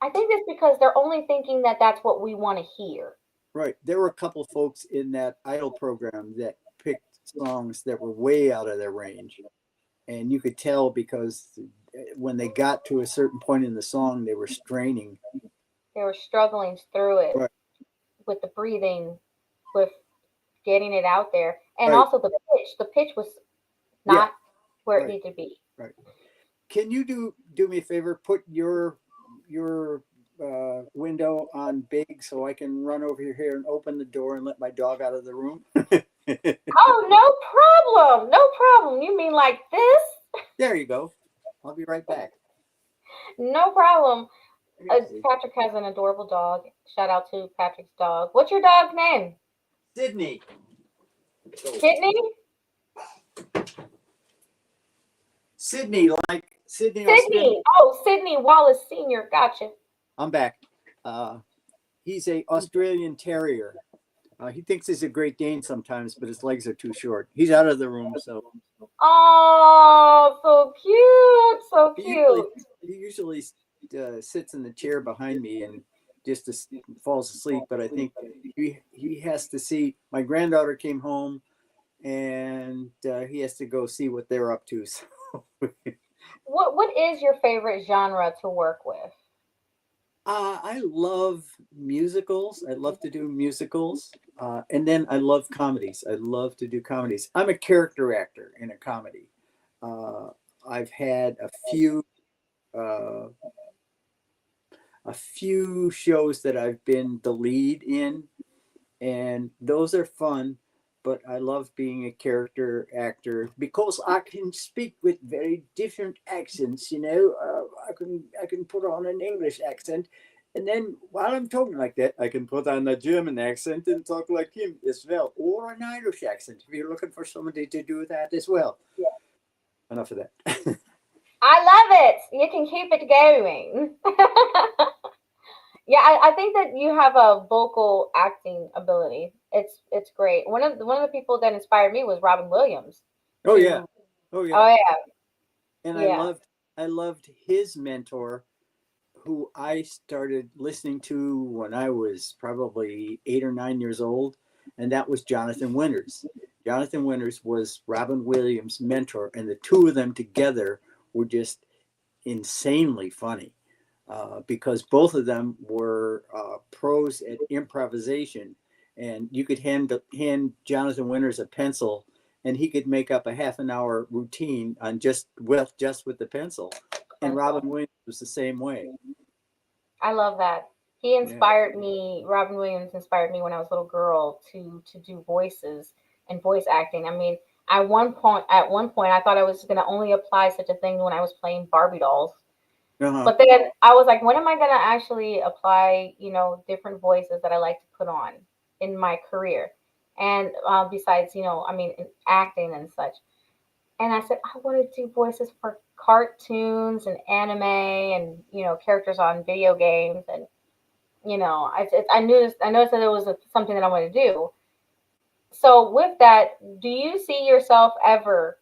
A: I think it's because they're only thinking that that's what we want to hear.
B: Right. There were a couple folks in that Idol program that picked songs that were way out of their range. And you could tell because when they got to a certain point in the song, they were straining.
A: They were struggling through it
B: Right.
A: with the breathing, with getting it out there, and
B: Right.
A: also the pitch. The pitch was
B: Yeah.
A: not where it
B: Right.
A: needed to be.
B: Right. Can you do me a favor? Put your window on big so I can run over here and open the door and let my dog out of the room.
A: Oh, no problem. No problem. You mean like this?
B: There you go. I'll be right back.
A: No problem.
B: Let me see.
A: Patrick has an adorable dog. Shout out to Patrick's dog. What's your dog's name?
B: Sydney.
A: Kidney?
B: Sydney, like Sydney, Australia.
A: Sydney. Oh, Sydney Wallace Sr. Gotcha.
B: I'm back. He's a Australian Terrier. He thinks he's a Great Dane sometimes, but his legs are too short. He's out of the room, so
A: Oh, so cute. So cute.
B: he usually sits in the chair behind me and just falls asleep. But I think he has to see. My granddaughter came home, and he has to go see what they're up to. So.
A: What is your favorite genre to work with?
B: I love musicals. I love to do musicals. And then I love comedies. I love to do comedies. I'm a character actor in a comedy. Uh, I've had uh, a few shows that I've been the lead in, and those are fun. But I love being a character actor because I can speak with very different accents. I can put on an English accent, and then while I'm talking like that, I can put on a German accent and talk like him as well, or an Irish accent if you're looking for somebody to do that as well. Enough of that.
A: I love it. You can keep it going. Yeah, I think that you have a vocal acting ability. It's great. One of the people that inspired me was Robin Williams.
B: Oh yeah,
A: To
B: oh yeah.
A: Oh yeah,
B: And
A: yeah.
B: I loved his mentor, who I started listening to when I was probably 8 or 9 years old, and that was Jonathan Winters. Jonathan Winters was Robin Williams' mentor, and the two of them together were just insanely funny because both of them were pros at improvisation, and you could hand Jonathan Winters a pencil, and he could make up a half an hour routine on just with the pencil. And
A: Pencil.
B: Robin Williams was the same way.
A: I love that. He
B: Yeah.
A: inspired me. Robin Williams inspired me when I was a little girl to do voices and voice acting. I mean, at one point, I thought I was going to only apply such a thing when I was playing Barbie dolls.
B: Uh-huh.
A: But then I was like, when am I going to actually apply, different voices that I like to put on in my career? And besides, I mean, in acting and such. And I said, I want to do voices for cartoons and anime and, characters on video games. And, I noticed that it was something that I wanted to do. So with that, do you see yourself ever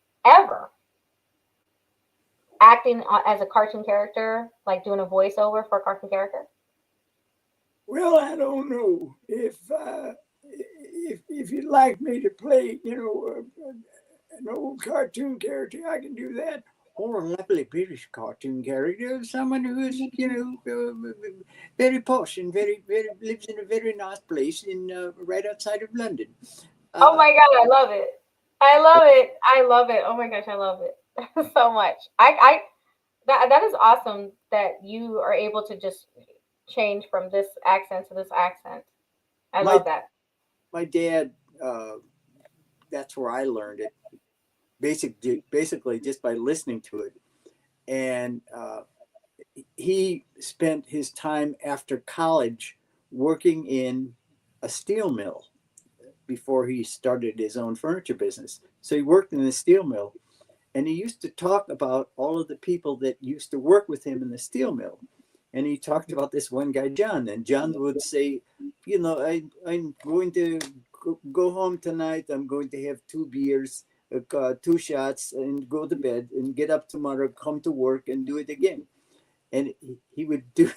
A: acting as a cartoon character, like doing a voiceover for a cartoon character?
B: Well, I don't know if you'd like me to play, an old cartoon character, I can do that. Or a lovely British cartoon character, someone who is, very posh and very lives in a very nice place in right outside of London.
A: Oh
B: Uh,
A: my god, I love it. I love it. I love it. Oh my gosh, I love it so much. That is awesome that you are able to just change from this accent to this accent. I
B: my
A: love that.
B: my dad, uh, that's where I learned it. Basically, just by listening to it, and he spent his time after college working in a steel mill before he started his own furniture business. So he worked in the steel mill, and he used to talk about all of the people that used to work with him in the steel mill. And he talked about this one guy, John, and John would say, I'm going to go home tonight. I'm going to have 2 beers, 2 shots, and go to bed and get up tomorrow, come to work and do it again. and he would do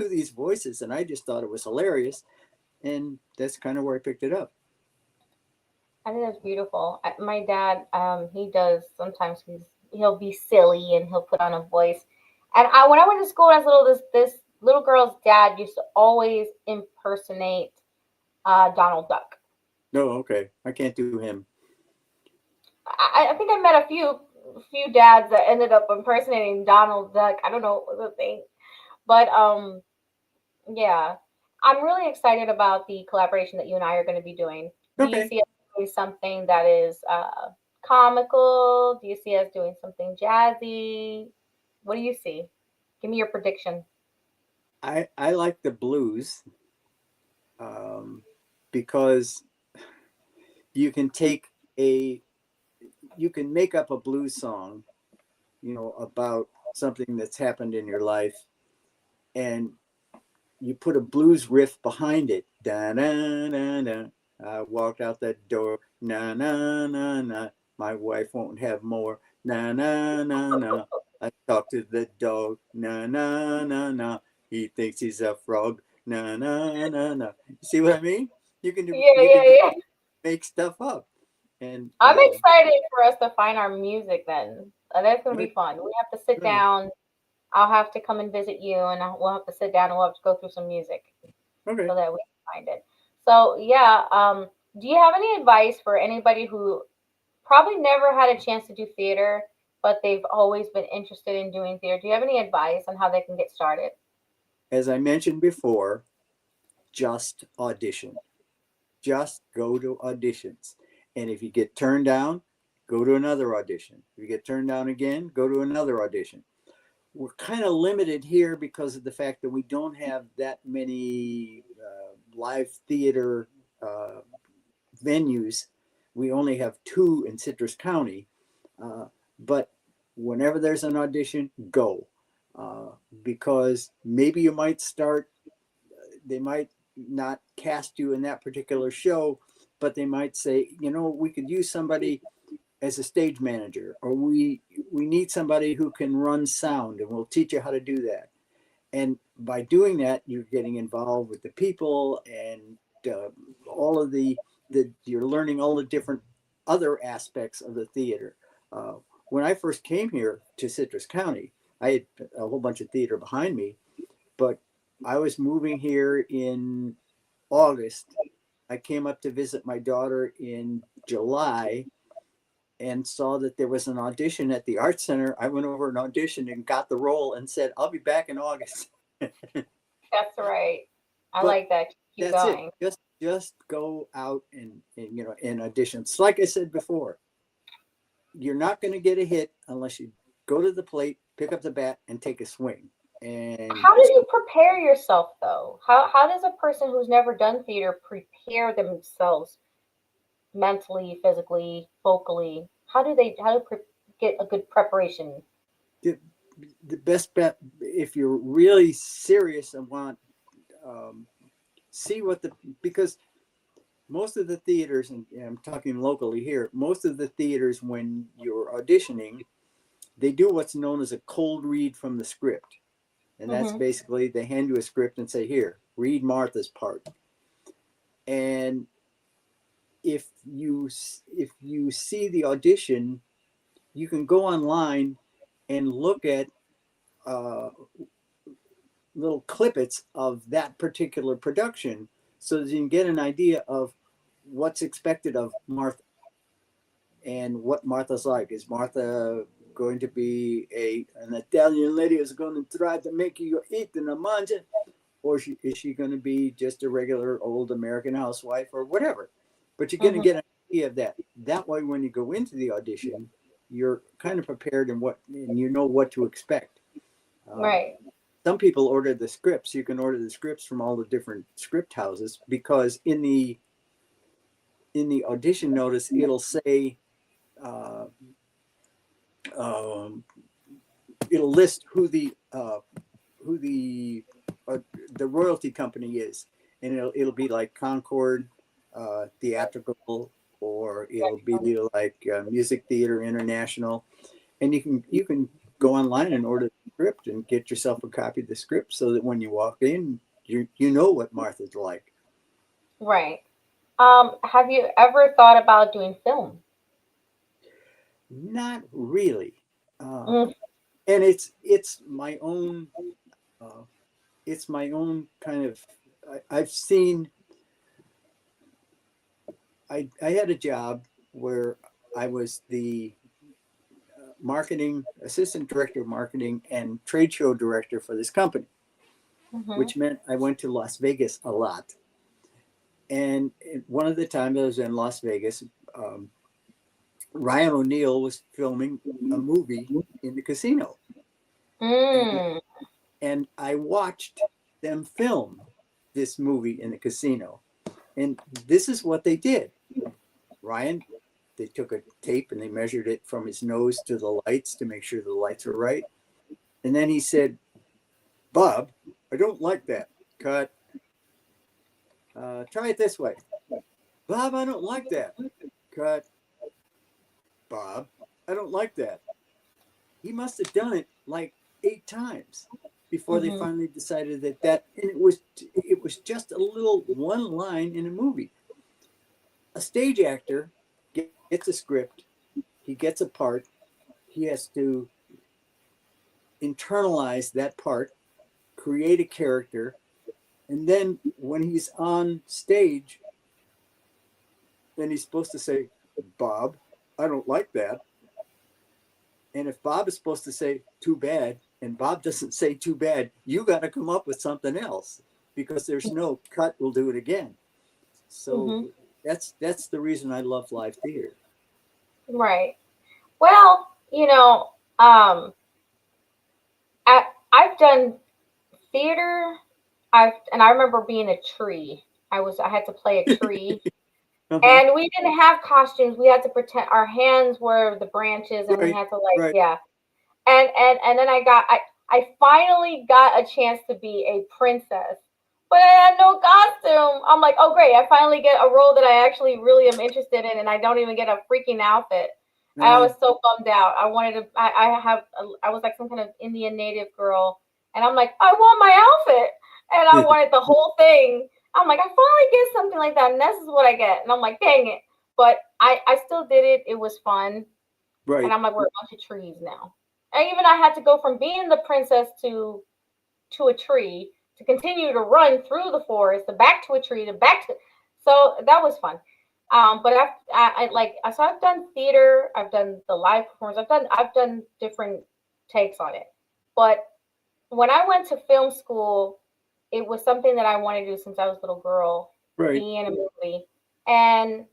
B: these voices, and I just thought it was hilarious, and that's kind of where I picked it up.
A: I think that's beautiful. My dad, he does sometimes. He'll be silly and he'll put on a voice. And when I went to school as little, this little girl's dad used to always impersonate Donald Duck.
B: No, okay, I can't do him.
A: I think I met a few dads that ended up impersonating Donald Duck. I don't know what was the thing, but yeah, I'm really excited about the collaboration that you and I are going to be doing. Do you
B: Okay,
A: see us doing something that is comical? Do you see us doing something jazzy? What do you see? Give me your prediction.
B: I like the blues, um, because you can take a you can make up a blues song, about something that's happened in your life, and you put a blues riff behind it. Da na na na. I walked out that door. Na na na na. My wife won't have more. Na na na na. I talked to the dog. Na na na na. He thinks he's a frog. Na na na na. You see what I mean? You can do.
A: Yeah,
B: You
A: yeah,
B: can just
A: yeah.
B: make stuff up, and
A: I'm excited for us to find our music then. That's going to
B: good,
A: be fun. We have to sit
B: good.
A: down. I'll have to come and visit you, and we'll have to sit down and we'll have to go through some music
B: Okay.
A: so that we can find it. So, yeah, do you have any advice for anybody who probably never had a chance to do theater, but they've always been interested in doing theater? Do you have any advice on how they can get started?
B: As I mentioned before, just audition. Just go to auditions. And if you get turned down, go to another audition. If you get turned down again, go to another audition. We're kind of limited here because of the fact that we don't have that many live theater uh, venues. We only have two in Citrus County. But whenever there's an audition, go. Uh, because maybe you might start, they might not cast you in that particular show, but they might say, we could use somebody as a stage manager, or we need somebody who can run sound, and we'll teach you how to do that. And by doing that, you're getting involved with the people, and all of the you're learning all the different other aspects of the theater. Uh, when I first came here to Citrus County, I had a whole bunch of theater behind me, but I was moving here in August. I came up to visit my daughter in July and saw that there was an audition at the Art Center. I went over and auditioned and got the role and said, I'll be back in August.
A: That's right. I
B: But
A: like that. Keep
B: that's it.
A: going.
B: Just go out and auditions. Like I said before, you're not going to get a hit unless you go to the plate, pick up the bat, and take a swing. And
A: How do you prepare yourself though? How does a person who's never done theater prepare themselves mentally, physically, vocally? Get a good preparation?
B: the, the best bet, if you're really serious and want, um, see what the, because most of the theaters, and I'm talking locally here, most of the theaters, when you're auditioning, they do what's known as a cold read from the script. And that's
A: Hmm.
B: basically they hand you a script and say, here, read Martha's part. And if you see the audition, you can go online and look at uh, little clippets of that particular production, so that you can get an idea of what's expected of Martha and what Martha's like. Is Martha going to be an Italian lady who's going to try to make you eat in a manja, or is she going to be just a regular old American housewife or whatever? But you're going to
A: Hmm.
B: get an idea of that. That way, when you go into the audition, you're kind of prepared and you know what to expect. Um,
A: Right.
B: some people order the scripts. You can order the scripts from all the different script houses, because in the audition notice it'll say, uh, um, it'll list who uh, the royalty company is, and it'll be like Concord Theatrical, or it'll be like Music Theater International, and you can go online and order script and get yourself a copy of the script so that when you walk in, you know what Martha's like.
A: Right. Have you ever thought about doing film?
B: Not really. Uh,
A: Mm,
B: and it's my own uh, it's my own kind of I've seen I had a job where I was the marketing assistant director of marketing and trade show director for this company,
A: mhm,
B: which meant I went to Las Vegas a lot. And one of the times I was in Las Vegas, um, Ryan O'Neal was filming a movie in the casino, and
A: mm,
B: I watched them film this movie in the casino. And this is what they did. Ryan, they took a tape and they measured it from his nose to the lights to make sure the lights were right. And then he said, Bob, I don't like that. Cut. Try it this way. Bob, I don't like that. Cut. Bob, I don't like that. He must have done it like 8 times before they
A: mhm,
B: finally decided that and it was just a little one line in a movie. A stage actor gets a script, he gets a part, he has to internalize that part, create a character, and then when he's on stage, then he's supposed to say, Bob, I don't like that. And if Bob is supposed to say, too bad, and Bob doesn't say too bad, you got to come up with something else because there's no cut, we'll do it again. So
A: mhm.
B: that's the reason I love live theater.
A: Right. Well, I've done theater. I remember being a tree. I had to play a tree,
B: Uh-huh.
A: and we didn't have costumes. We had to pretend our hands were the branches, and we
B: Right,
A: had to like,
B: right.
A: yeah. And then I finally got a chance to be a princess, but I had no costume. I'm like, oh great, I finally get a role that I actually really am interested in, and I don't even get a freaking outfit. I
B: Uh,
A: was so bummed out. I wanted to. I was like some kind of Indian native girl, and I'm like, I want my outfit, and I wanted the whole thing. I'm like, I finally get something like that, and this is what I get, and I'm like, dang it. But I still did it. It was fun, and
B: right.
A: I'm like, we're a bunch of trees now. And even I had to go from being the princess to a tree to continue to run through the forest, to back to a tree, to back to. So that was fun. But I like so I've done theater, I've done the live performance, I've done different takes on it. But when I went to film school, it was something that I wanted to do since I was a little girl,
B: Right.
A: be in a movie, and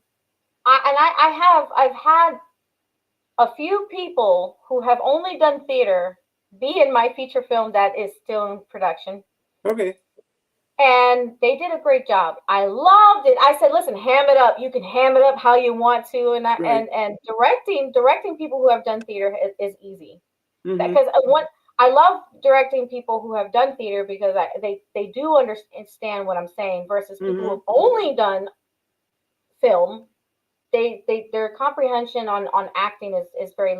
A: I've had a few people who have only done theater be in my feature film that is still in production.
B: Okay.
A: And they did a great job. I loved it. I said, "Listen, ham it up. You can ham it up how you want to."
B: Right.
A: And directing people who have done theater is easy.
B: Mm-hmm.
A: Because what I love directing people who have done theater because they do understand what I'm saying versus people who
B: Mm-hmm.
A: have only done film. Their comprehension on acting is very,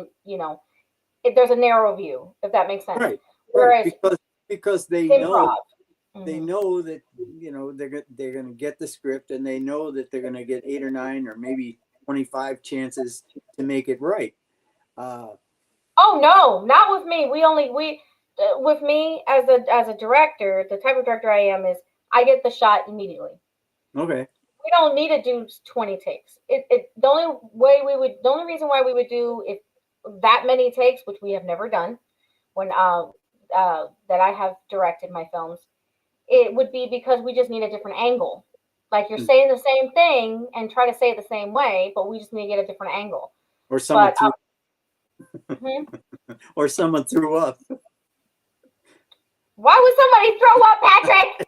A: there's a narrow view, if that makes sense.
B: Right. Right.
A: Whereas
B: Because they know
A: improv,
B: they
A: hmm
B: know that they're going to get the script and they know that they're going to get 8 or 9 or maybe 25 chances to make it right. Uh,
A: oh no, not with me. We with me as a director, the type of director I am is I get the shot immediately.
B: okay.
A: We don't need to do 20 takes. The only reason why we would do if that many takes, which we have never done when that I have directed my films, it would be because we just need a different angle. Like you're
B: Mm.
A: saying the same thing and try to say it the same way, but we just need to get a different angle.
B: Or someone
A: But
B: threw
A: mhm.
B: or someone threw up.
A: Why would somebody throw up, Patrick?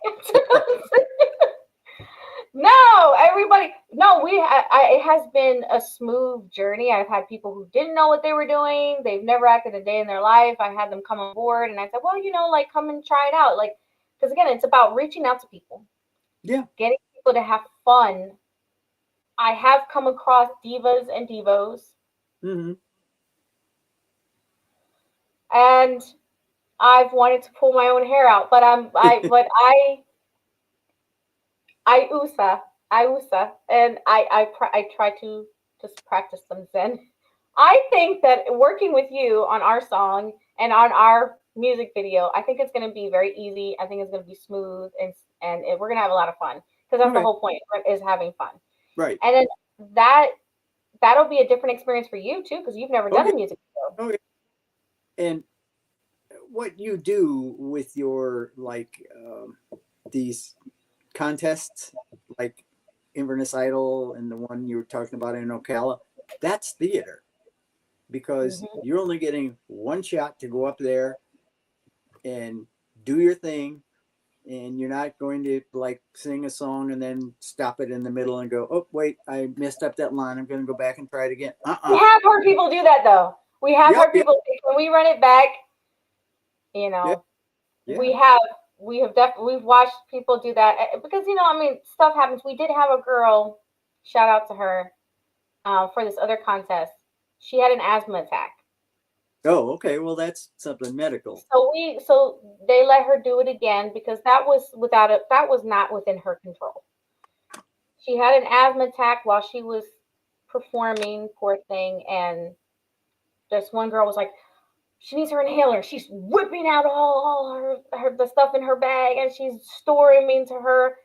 A: No, everybody. No, it has been a smooth journey. I've had people who didn't know what they were doing. They've never acted a day in their life. I had them come on board, and I said, well, like come and try it out. Like, because again, it's about reaching out to people,
B: Yeah.
A: getting people to have fun. I have come across divas and divos,
B: Mm-hmm.
A: and I've wanted to pull my own hair out, but I USA, and I try to just practice some Zen. I think that working with you on our song and on our music video, I think it's going to be very easy. I think it's going to be smooth, we're going to have a lot of fun because that's the
B: Okay.
A: whole point is having fun.
B: Right.
A: And then that that'll be a different experience for you too because you've never
B: Oh
A: done
B: yeah.
A: a music video.
B: Oh yeah. And what you do with your these contests, like Inverness Idol and the one you were talking about in Ocala, that's theater because
A: Hmm.
B: you're only getting one shot to go up there and do your thing, and you're not going to like sing a song and then stop it in the middle and go, oh wait, I messed up that line, I'm going to go back and try it again.
A: We have heard people do that though. We have
B: Yep.
A: heard people say, "Can we run it back?" You
B: Yep.
A: know,
B: Yeah.
A: we have definitely we've watched people do that because I mean stuff happens. We did have a girl, shout out to her, for this other contest. She had an asthma attack.
B: Oh, okay, well that's something medical.
A: So they let her do it again because that was not within her control. She had an asthma attack while she was performing, poor thing, and this one girl was like, she needs her inhaler. She's whipping out all the stuff in her bag and she's storing me to her.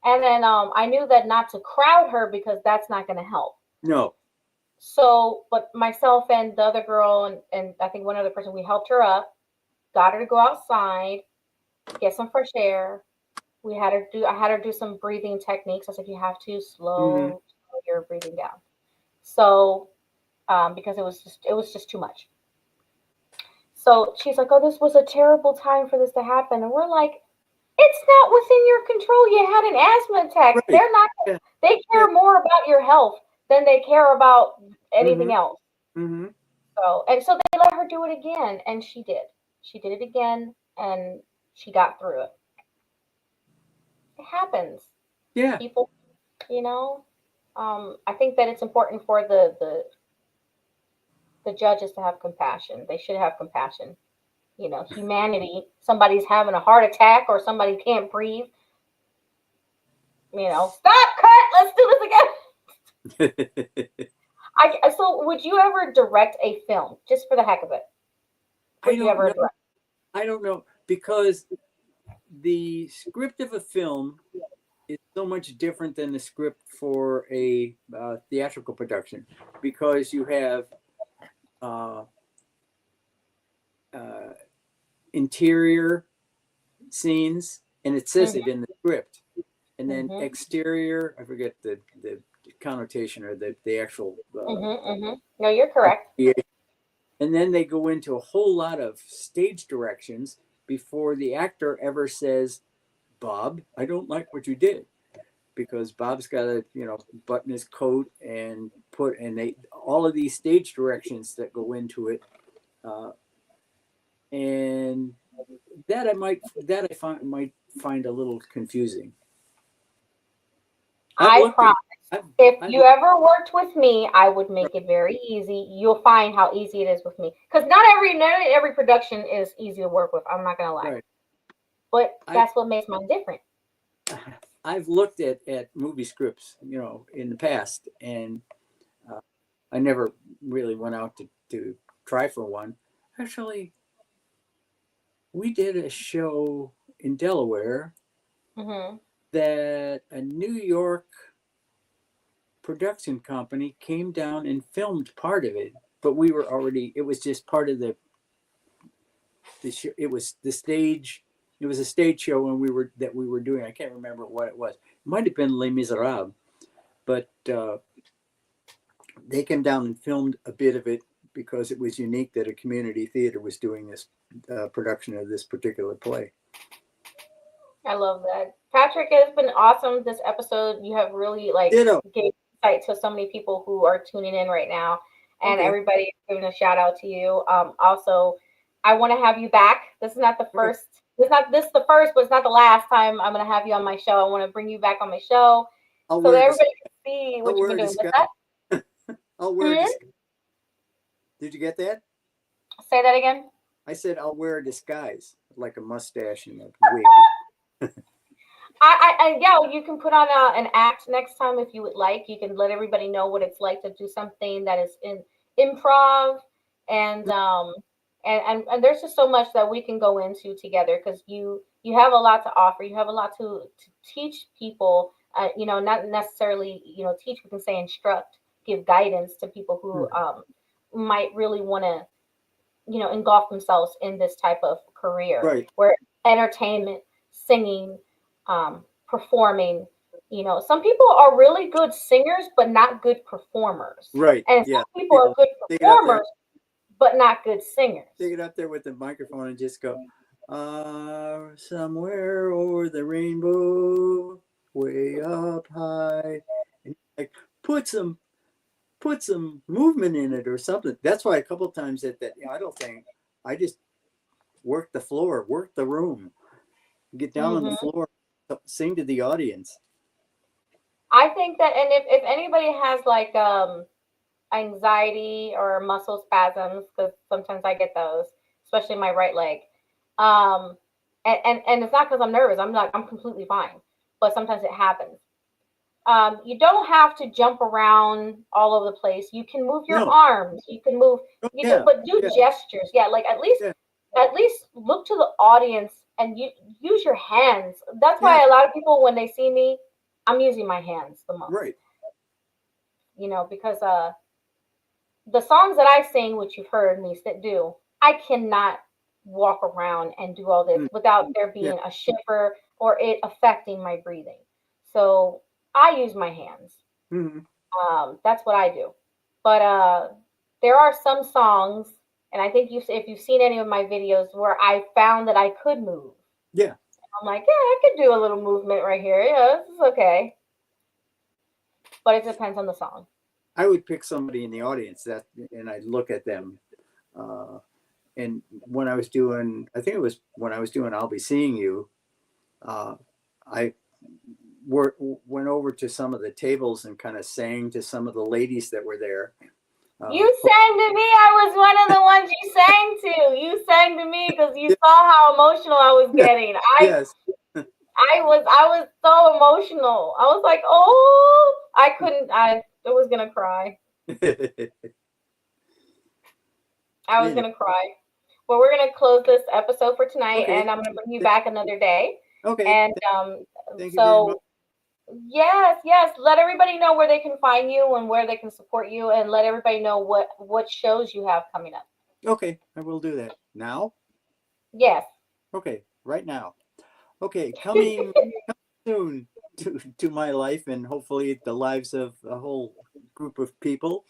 A: And then I knew that not to crowd her because that's not going to help.
B: No.
A: So, but myself and the other girl and I think one other person, we helped her up, got her to go outside, get some fresh air. I had her do some breathing techniques. I said, you have to
B: Mm-hmm.
A: slow your breathing down. So, because it was just too much. So she's like, oh, this was a terrible time for this to happen. And we're like, it's not within your control. You had an asthma attack.
B: Right. Yeah.
A: They
B: Yeah.
A: care more about your health than they care about
B: Mm-hmm.
A: anything else.
B: Mm-hmm.
A: So they let her do it again. And she did. She did it again and she got through it. It happens.
B: Yeah.
A: People, you know, I think that it's important for the judges to have compassion. They should have compassion. Humanity. Somebody's having a heart attack or somebody can't breathe. Stop, cut. Let's do this again. So would you ever direct a film just for the heck of it?
B: I
A: Would you
B: don't
A: ever
B: know.
A: direct?
B: I don't know because the script of a film is so much different than the script for a theatrical production because you have uh, uh, interior scenes, and it says it
A: Mm-hmm,
B: in the script, and then
A: mm-hmm,
B: exterior. I forget the connotation or the actual.
A: mm-hmm, mm-hmm. No, you're correct.
B: And then they go into a whole lot of stage directions before the actor ever says, Bob, I don't like what you did. Because Bob's got to, button his coat and they all of these stage directions that go into it, and might find a little confusing. I've
A: I
B: looked at
A: promise.
B: I've
A: If
B: I've
A: you ever worked with me, I would make it very easy. You'll find how easy it is with me. Because not every production is easy to work with. I'm not gonna lie.
B: right.
A: But
B: I
A: that's what makes mine different.
B: I've looked at movie scripts, in the past, and uh, I never really went out to try for one. Actually, we did a show in Delaware
A: Hmm.
B: that a New York production company came down and filmed part of it, but we were already. It was just part of the show. It was the stage. It was a stage show, and we were doing. I can't remember what it was. It might have been Les Miserables, but they came down and filmed a bit of it because it was unique that a community theater was doing this production of this particular play.
A: I love that. Patrick, has been awesome this episode. You have really
B: Ditto.
A: gave insight to so many people who are tuning in right now, and
B: Okay.
A: everybody giving a shout out to you. Also, I want to have you back. This is not the
B: Okay.
A: first. This is the first, but it's not the last time I'm going to have you on my show. I want to bring you back on my show
B: I'll
A: so that
B: wear
A: everybody can see
B: I'll
A: what you've
B: wear
A: been
B: a
A: doing. What's
B: disguise.
A: that?
B: I'll wear a
A: Hmm?
B: disguise. Did you get that?
A: Say that again.
B: I said I'll wear a disguise, like a mustache and a wig.
A: Yeah, you can put on an act next time if you would like. You can let everybody know what it's like to do something that is in improv, and and there's just so much that we can go into together because you have a lot to offer. You have a lot to teach people. Not necessarily teach. We can say instruct, give guidance to people who
B: Mhm.
A: might really want to engulf themselves in this type of career
B: Right,
A: where entertainment, singing, performing. Some people are really good singers, but not good performers.
B: right.
A: And
B: Yeah.
A: some people are
B: People
A: good
B: take it up there,
A: performers, but not good singers.
B: take it up there with the microphone and just go, somewhere over the rainbow, way up high. And like put some put some movement in it or something. That's why a couple of times at that idle thing, I just work the floor, work the room, get down on the
A: Hmm.
B: floor, sing to the audience.
A: I think that, and if anybody has like anxiety or muscle spasms, because sometimes I get those, especially my right leg. Um, and it's not because I'm nervous. I'm completely fine. But sometimes it happens. You don't have to jump around all over the place. You can move your
B: No.
A: arms. You can move.
B: Oh,
A: You can,
B: yeah.
A: but do
B: Yeah.
A: gestures. Yeah, like
B: Yeah.
A: at least look to the audience and you use your hands. That's
B: Yeah.
A: why a lot of people when they see me, I'm using my hands the most.
B: Right.
A: Because the songs that I sing, which you've heard me do, I cannot walk around and do all this
B: Mm.
A: without there
B: Yeah.
A: being a shiver or it affecting my breathing. So I use my hands.
B: Hmm.
A: That's what I do. But there are some songs, and I think if you've seen any of my videos where I found that I could move.
B: Yeah.
A: I'm like, yeah, I could do a little movement right here. Yeah, this is okay. But it depends on the song.
B: I would pick somebody in the audience and I'd look at them. Uh, and when I was doing, I think it was when I was doing I'll Be Seeing You, uh, I went over to some of the tables and kind of sang to some of the ladies that were there.
A: You
B: Uh,
A: sang to me. I was one of the ones you sang to. You sang to me because you saw how emotional I was getting. I
B: yes.
A: I was so emotional. I was like, oh, I couldn't. I was gonna cry. I was
B: Yeah.
A: gonna cry. Well, we're gonna close this episode for tonight,
B: Okay.
A: and I'm gonna bring you back another day.
B: Okay.
A: And
B: Thank you very much.
A: so yes, yes. Let everybody know where they can find you and where they can support you, and let everybody know what shows you have coming up.
B: Okay. I will do that now.
A: Yes.
B: Okay. Right now. Okay. Coming soon to my life and hopefully the lives of a whole group of people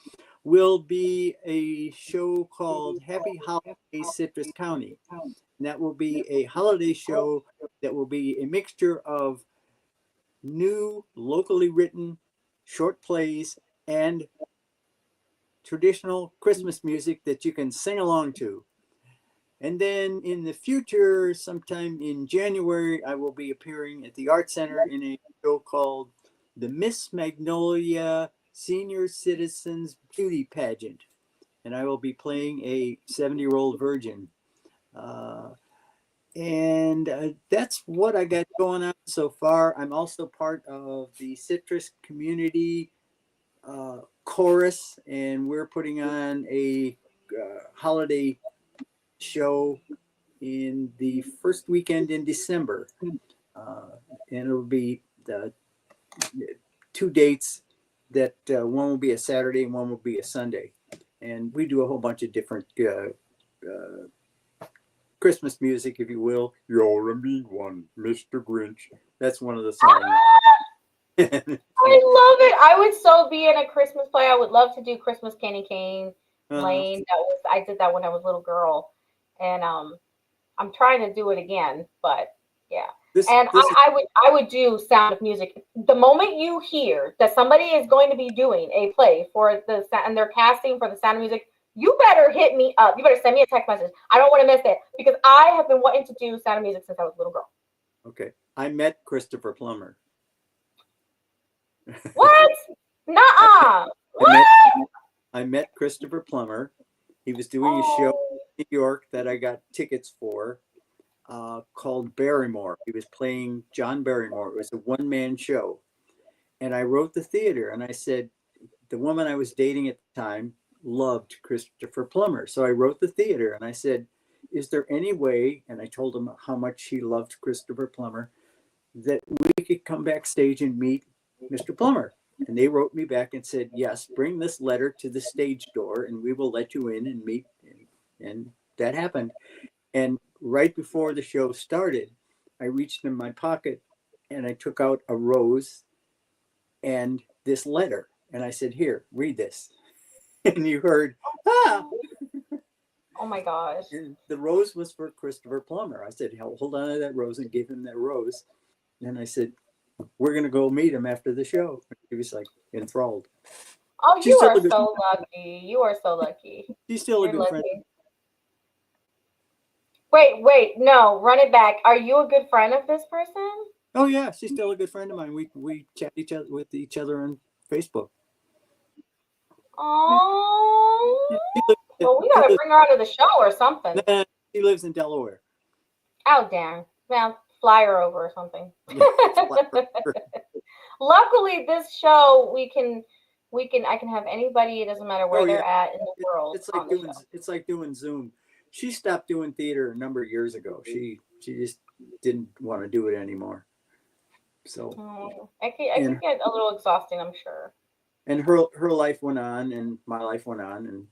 B: will be a show called Happy Holidays Citrus County. And that will be a holiday show that will be a mixture of new locally written short plays and traditional Christmas music that you can sing along to. And then in the future, sometime in January, I will be appearing at the Art Center in a show called the Miss Magnolia Senior Citizens Beauty Pageant. And I will be playing a 70-year-old virgin. Uh, and that's what I got going on so far. I'm also part of the Citrus Community Chorus, and we're putting on a holiday show in the first weekend in December. Uh, and it'll be the two dates that one will be a Saturday and one will be a Sunday. And we do a whole bunch of different Christmas music, if you will. You're a mean one, Mr. Grinch. That's one of the songs.
A: I love it. I would so be in a Christmas play. I would love to do Christmas Candy Cane
B: uh,
A: Lane. I did that when I was a little girl, and I'm trying to do it again. But yeah,
B: this
A: and
B: this is
A: I would do Sound of Music. The moment you hear that somebody is going to be doing a play for and they're casting for the Sound of Music, you better hit me up. You better send me a text message. I don't want to miss it because I have been wanting to do Sound of Music since I was a little girl.
B: okay. I met Christopher Plummer.
A: What?
B: I,
A: Nuh-uh.
B: I met
A: What?
B: I met Christopher Plummer. He was doing a show
A: Oh.
B: New York that I got tickets for called Barrymore. He was playing John Barrymore. It was a one-man show. And I wrote the theater and I said, the woman I was dating at the time loved Christopher Plummer. So I wrote the theater and I said, is there any way, and I told him how much she loved Christopher Plummer, that we could come backstage and meet Mr. Plummer? And they wrote me back and said, yes, bring this letter to the stage door and we will let you in and meet. And that happened. And right before the show started, I reached in my pocket and I took out a rose and this letter. And I said, here, read this. And you heard, ah.
A: Oh my gosh.
B: And the rose was for Christopher Plummer. I said, hold on to that rose, and gave him that rose. And I said, we're going to go meet him after the show. He was like enthralled.
A: Oh, you are so lucky. You are so lucky.
B: She's still a good friend.
A: Wait, no, run it back. Are you a good friend of this person?
B: Oh yeah, she's still a good friend of mine. We chat with each other on Facebook.
A: Oh, well, we gotta bring her out of the show or something.
B: She lives in Delaware.
A: Oh damn! Well, fly her over or something. Luckily, this show I can have anybody. It doesn't matter where they're at in the world.
B: It's like doing Zoom. She stopped doing theater a number of years ago. She just didn't want to do it anymore. So
A: I can get a little exhausting, I'm sure.
B: And her life went on, and my life went on, and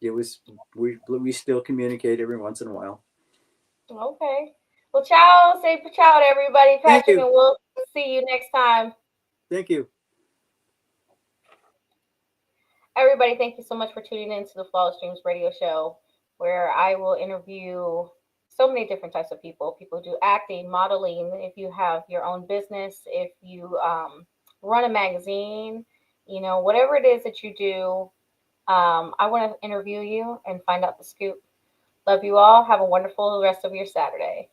B: it was we still communicate every once in a while.
A: Okay. Well, ciao. Say ciao to everybody, Patrick, and we'll see you next time.
B: Thank you.
A: Everybody, thank you so much for tuning in to the Flawless Dreams radio show, where I will interview so many different types of people. People who do acting, modeling. If you have your own business, if you run a magazine, whatever it is that you do, I want to interview you and find out the scoop. Love you all. Have a wonderful rest of your Saturday.